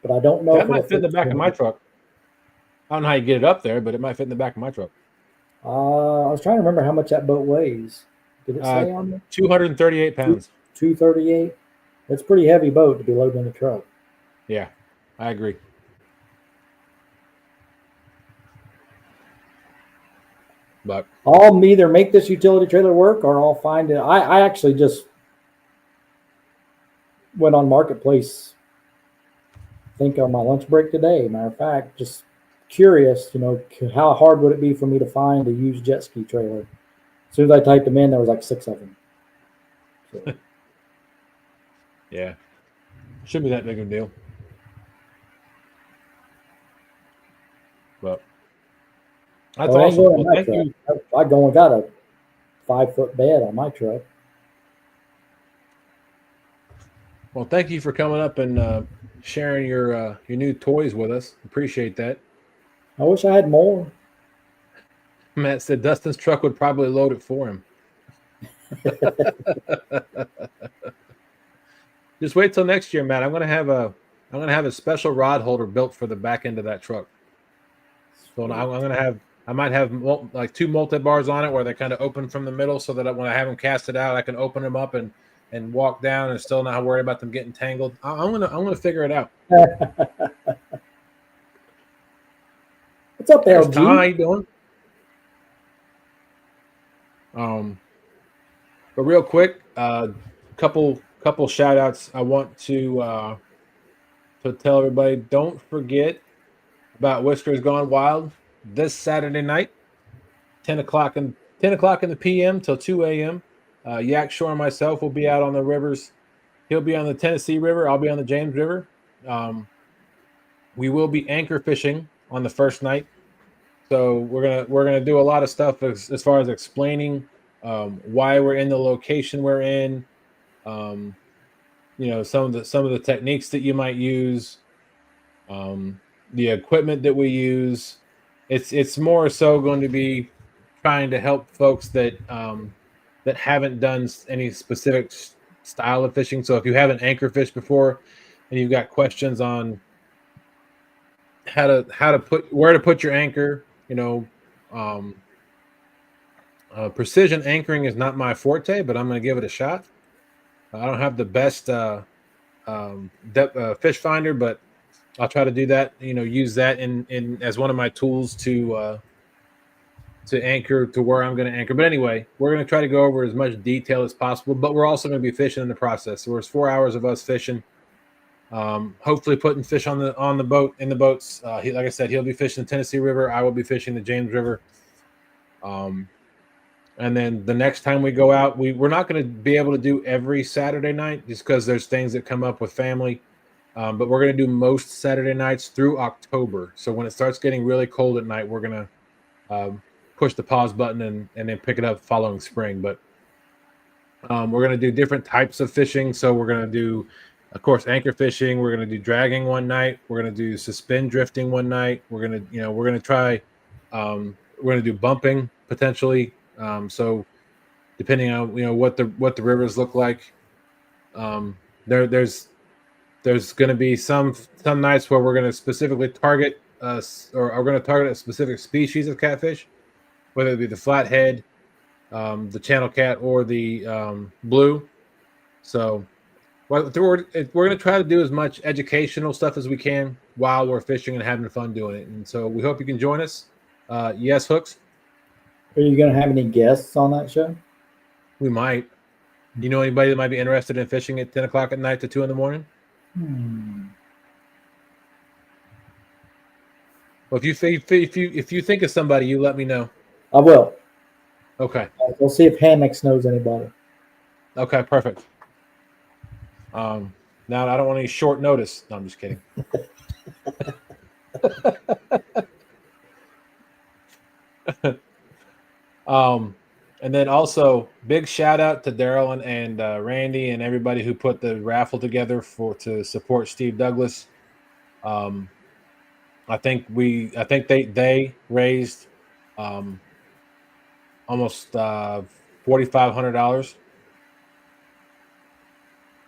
But I don't know That if it'll might fit in the back of between my truck. I don't know how you get it up there, but it might fit in the back of my truck. I was trying to remember how much that boat weighs. Did it say on there? 238 pounds. 238. It's a pretty heavy boat to be loaded in the truck. Yeah, I agree. But I'll either make this utility trailer work or I'll find it. I actually just went on Marketplace, I think on my lunch break today. Matter of fact, just curious, how hard would it be for me to find a used jet ski trailer? As soon as I typed them in, there was like 6 of them. So. Yeah, shouldn't be that big of a deal. But that's awesome. Well, thank you. I go and got a 5-foot bed on my truck. Well, thank you for coming up and sharing your new toys with us. Appreciate that. I wish I had more. Matt said Dustin's truck would probably load it for him. Just wait till next year, Matt. I'm gonna have a special rod holder built for the back end of that truck. So I might have like 2 multi-bars on it where they kind of open from the middle, so that when I have them cast it out, I can open them up and walk down and still not worry about them getting tangled. I'm gonna figure it out. What's up, LG? Tom, how you doing? But real quick, couple shout outs. I want to tell everybody, don't forget about Whiskers Gone Wild this Saturday night, 10 o'clock in the PM till 2 a.m. Yak Shore and myself will be out on the rivers. He'll be on the Tennessee River. I'll be on the James River. We will be anchor fishing on the first night. So we're gonna do a lot of stuff as far as explaining why we're in the location we're in. Some of the techniques that you might use, the equipment that we use. It's more so going to be trying to help folks that haven't done any specific style of fishing. So if you haven't anchor fished before and you've got questions on where to put your anchor, precision anchoring is not my forte, but I'm going to give it a shot. I don't have the best fish finder, but I'll try to do that. Use that in as one of my tools to anchor to where I'm going to anchor. But anyway, we're going to try to go over as much detail as possible. But we're also going to be fishing in the process. So there's 4 hours of us fishing. Hopefully putting fish in the boats. Like I said, he'll be fishing the Tennessee River. I will be fishing the James River. And then the next time we go out, we're not going to be able to do every Saturday night just because there's things that come up with family. But we're going to do most Saturday nights through October. So when it starts getting really cold at night, we're going to push the pause button and then pick it up following spring. But we're going to do different types of fishing. So we're going to do, of course, anchor fishing. We're going to do dragging one night. We're going to do suspend drifting one night. We're going to try. We're going to do bumping potentially. So depending on what the rivers look like, there's going to be some nights where we're going to specifically target or we're going to target a specific species of catfish, whether it be the flathead, the channel cat, or the blue. So we're going to try to do as much educational stuff as we can while we're fishing and having fun doing it. And so we hope you can join us. Yes, Hooks. Are you going to have any guests on that show? We might. You know anybody that might be interested in fishing at 10 o'clock at night to 2 in the morning? Well, if you think of somebody, you let me know. I will. Okay. We'll see if Hammocks knows anybody. Okay, perfect. Now I don't want any short notice. No, I'm just kidding. And then also big shout out to Daryl and Randy and everybody who put the raffle together to support Steve Douglas. I think they raised almost $4,500.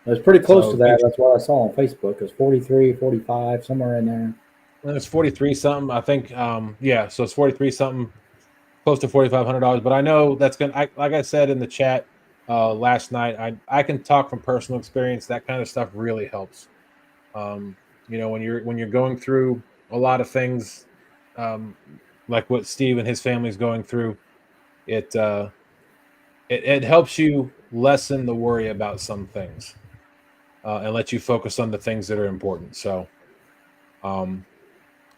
It's pretty close So to that. That's what I saw on Facebook. It was 43, 45, somewhere in there. it's 43 something. I think yeah, so it's 43 something, close to $4,500. But I know that's like I said in the chat last night, I can talk from personal experience. That kind of stuff really helps. When you're going through a lot of things, like what Steve and his family is going through, it helps you lessen the worry about some things, and let you focus on the things that are important.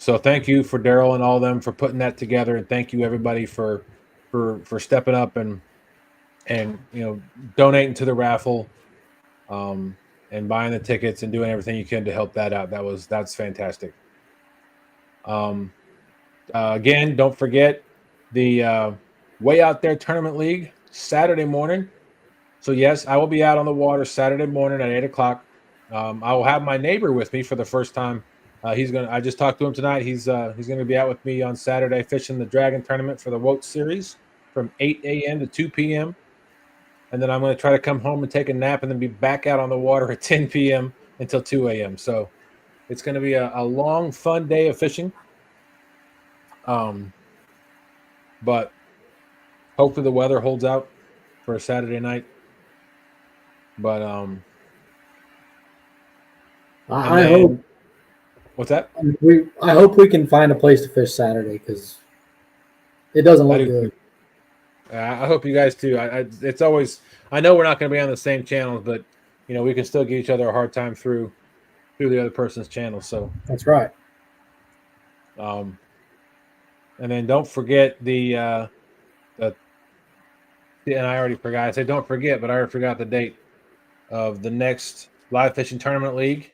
So thank you for Daryl and all of them for putting that together, and thank you everybody for stepping up and donating to the raffle, and buying the tickets and doing everything you can to help that out. That's fantastic. Again, don't forget the Way Out There Tournament League Saturday morning. So yes, I will be out on the water Saturday morning at 8 o'clock. I will have my neighbor with me for the first time. I just talked to him tonight. He's gonna be out with me on Saturday fishing the Dragon Tournament for the W.O.T.T.S series from 8 a.m. to 2 p.m. And then I'm going to try to come home and take a nap and then be back out on the water at 10 p.m. until 2 a.m. So it's going to be a long, fun day of fishing. But hopefully the weather holds out for a Saturday night. But I hope. What's that? I hope we can find a place to fish Saturday because it doesn't look good. I hope you guys too. It's always, I know we're not going to be on the same channels, but we can still give each other a hard time through the other person's channel. So that's right. And then don't forget and I already forgot. I said don't forget, but I already forgot the date of the next live fishing tournament league.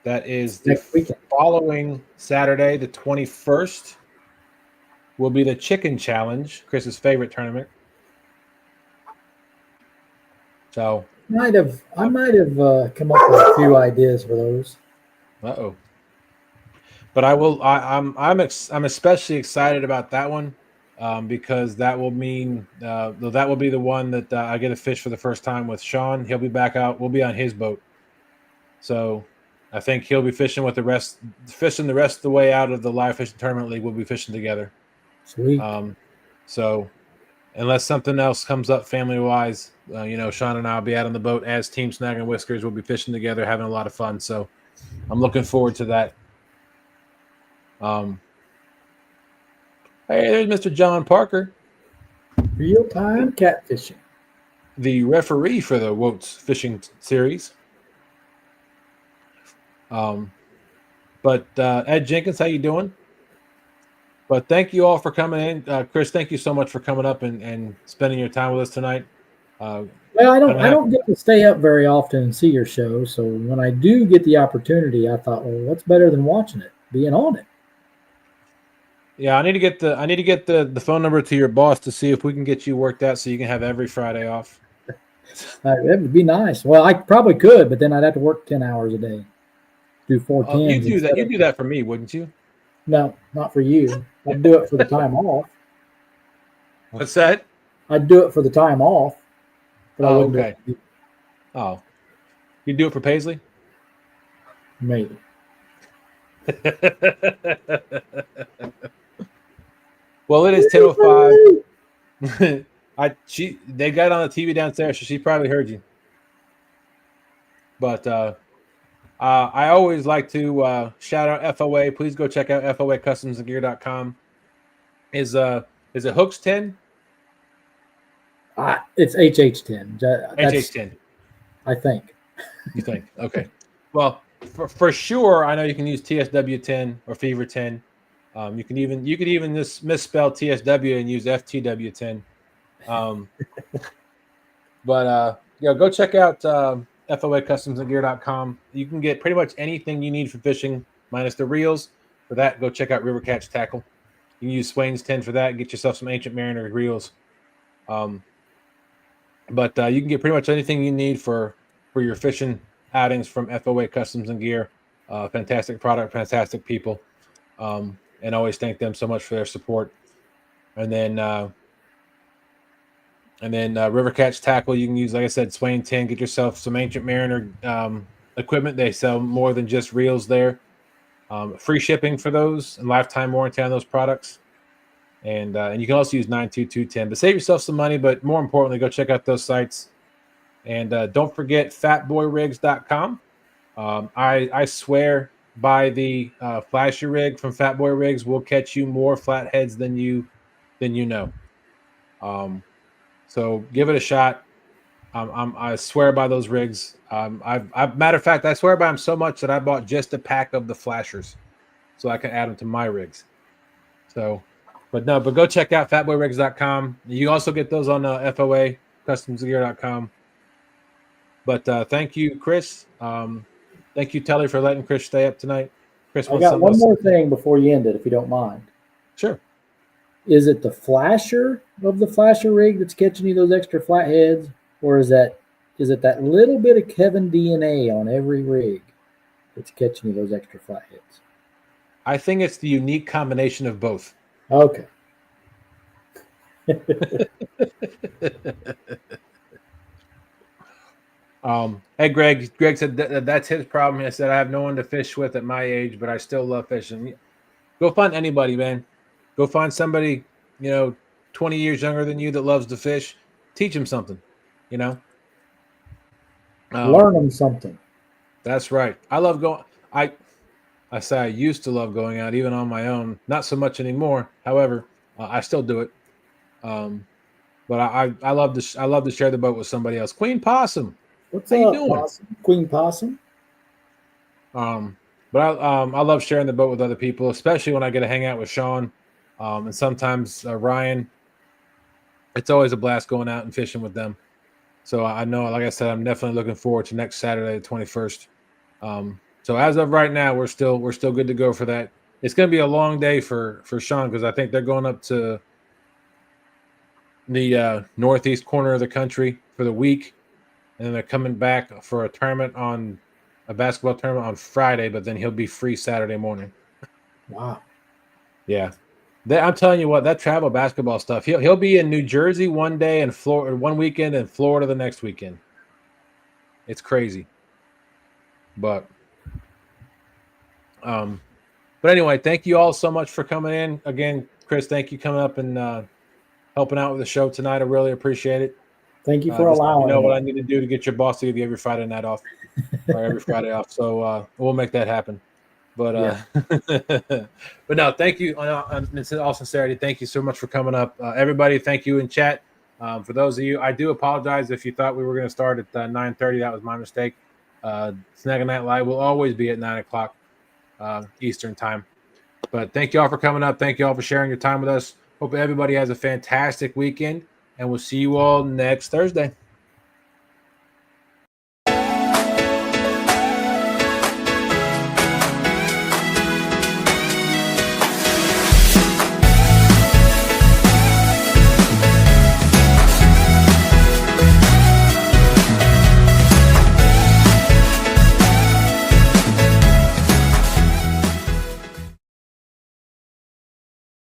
That is the following Saturday, the 21st. Will be the Chicken Challenge, Chris's favorite tournament. So I might have come up with a few ideas for those. But I'm especially excited about that one, because that will mean that will be the one that I get to fish for the first time with Sean. He'll be back out. We'll be on his boat. So I think he'll be fishing the rest of the way out of the live fishing tournament league. We'll be fishing together. Sweet. So unless something else comes up family wise, Sean and I will be out on the boat as Team Snaggin Whiskers. We'll be fishing together, having a lot of fun. So I'm looking forward to that. Hey, there's Mr. John Parker. ReelTime Catfishing. The referee for the W.O.T.S fishing series. But Ed Jenkins, how you doing? But thank you all for coming in. Chris, thank you so much for coming up and spending your time with us tonight. Well, I don't get to stay up very often and see your show. So when I do get the opportunity, I thought, well, what's better than watching it, being on it? Yeah, I need to get the phone number to your boss to see if we can get you worked out so you can have every Friday off. That would be nice. Well, I probably could, but then I'd have to work 10 hours a day. Do 4 10s. You do that for me, wouldn't you? No, not for you. I'd do it for the time off. What's that? I'd do it for the time off. But I wouldn't okay. Do it. Oh, you do it for Paisley? Maybe. Well, it is 10:05. They got on the TV downstairs, so she probably heard you. But I always like to shout out F.O.A. Please go check out FOACustomsandgear.com. Is it Hooks 10? It's HH10. HH10. I think. You think? Okay. Well, for sure, I know you can use TSW10 or Fever 10. You could even just misspell TSW and use FTW10. But go check out FOACustomsandgear.com. You can get pretty much anything you need for fishing, minus the reels. For that, go check out River Catch Tackle. You can use Swain's 10 for that. Get yourself some Ancient Mariner reels. But you can get pretty much anything you need for your fishing outings from FOA Customs and Gear. Fantastic product, fantastic people, and always thank them so much for their support. And then River Catch Tackle, you can use, like I said, Swain 10. Get yourself some Ancient Mariner equipment. They sell more than just reels there. Free shipping for those and lifetime warranty on those products. And you can also use 92210. But save yourself some money, but more importantly, go check out those sites. And don't forget fatboyrigs.com. I swear by the flasher rig from Fat Boy Rigs will catch you more flatheads than you know. So give it a shot. I swear by those rigs. Matter of fact, I swear by them so much that I bought just a pack of the flashers so I can add them to my rigs. So, but go check out fatboyrigs.com. You can also get those on FOA customsgear.com. But thank you, Chris. Thank you, Tellie, for letting Chris stay up tonight. Chris, I got one more thing before you end it, if you don't mind. Sure. Is it the flasher of the flasher rig that's catching you those extra flatheads, or is it that little bit of Kevin DNA on every rig that's catching you those extra flatheads? I think it's the unique combination of both. Okay. Hey, Greg. Greg said that's his problem. He said, I have no one to fish with at my age, but I still love fishing. Go find anybody, man. Go find somebody, 20 years younger than you that loves to fish. Teach them something, Learn them something. That's right. I love going. I say I used to love going out, even on my own. Not so much anymore. However, I still do it. But I love to share the boat with somebody else. Queen Possum. What's How up, you doing? Possum? Queen Possum? But I love sharing the boat with other people, especially when I get to hang out with Sean, and sometimes Ryan. It's always a blast going out and fishing with them. So I know, like I said, I'm definitely looking forward to next Saturday, the 21st. So as of right now, we're still good to go for that. It's going to be a long day for Sean because I think they're going up to the northeast corner of the country for the week, and then they're coming back for a basketball tournament on Friday. But then he'll be free Saturday morning. Wow. Yeah. I'm telling you what, that travel basketball stuff. He'll be in New Jersey one day and Florida one weekend, and Florida the next weekend. It's crazy. But anyway, thank you all so much for coming in. Again, Chris, thank you coming up and helping out with the show tonight. I really appreciate it. Thank you for allowing me. What I need to do to get your boss to give you every Friday night off or every Friday off. So we'll make that happen. But but no, thank you. In all sincerity, thank you so much for coming up, everybody. Thank you in chat. For those of you, I do apologize if you thought we were going to start at 9:30. That was my mistake. Snaggin Night Live will always be at 9 o'clock Eastern time. But thank you all for coming up. Thank you all for sharing your time with us. Hope everybody has a fantastic weekend, and we'll see you all next Thursday.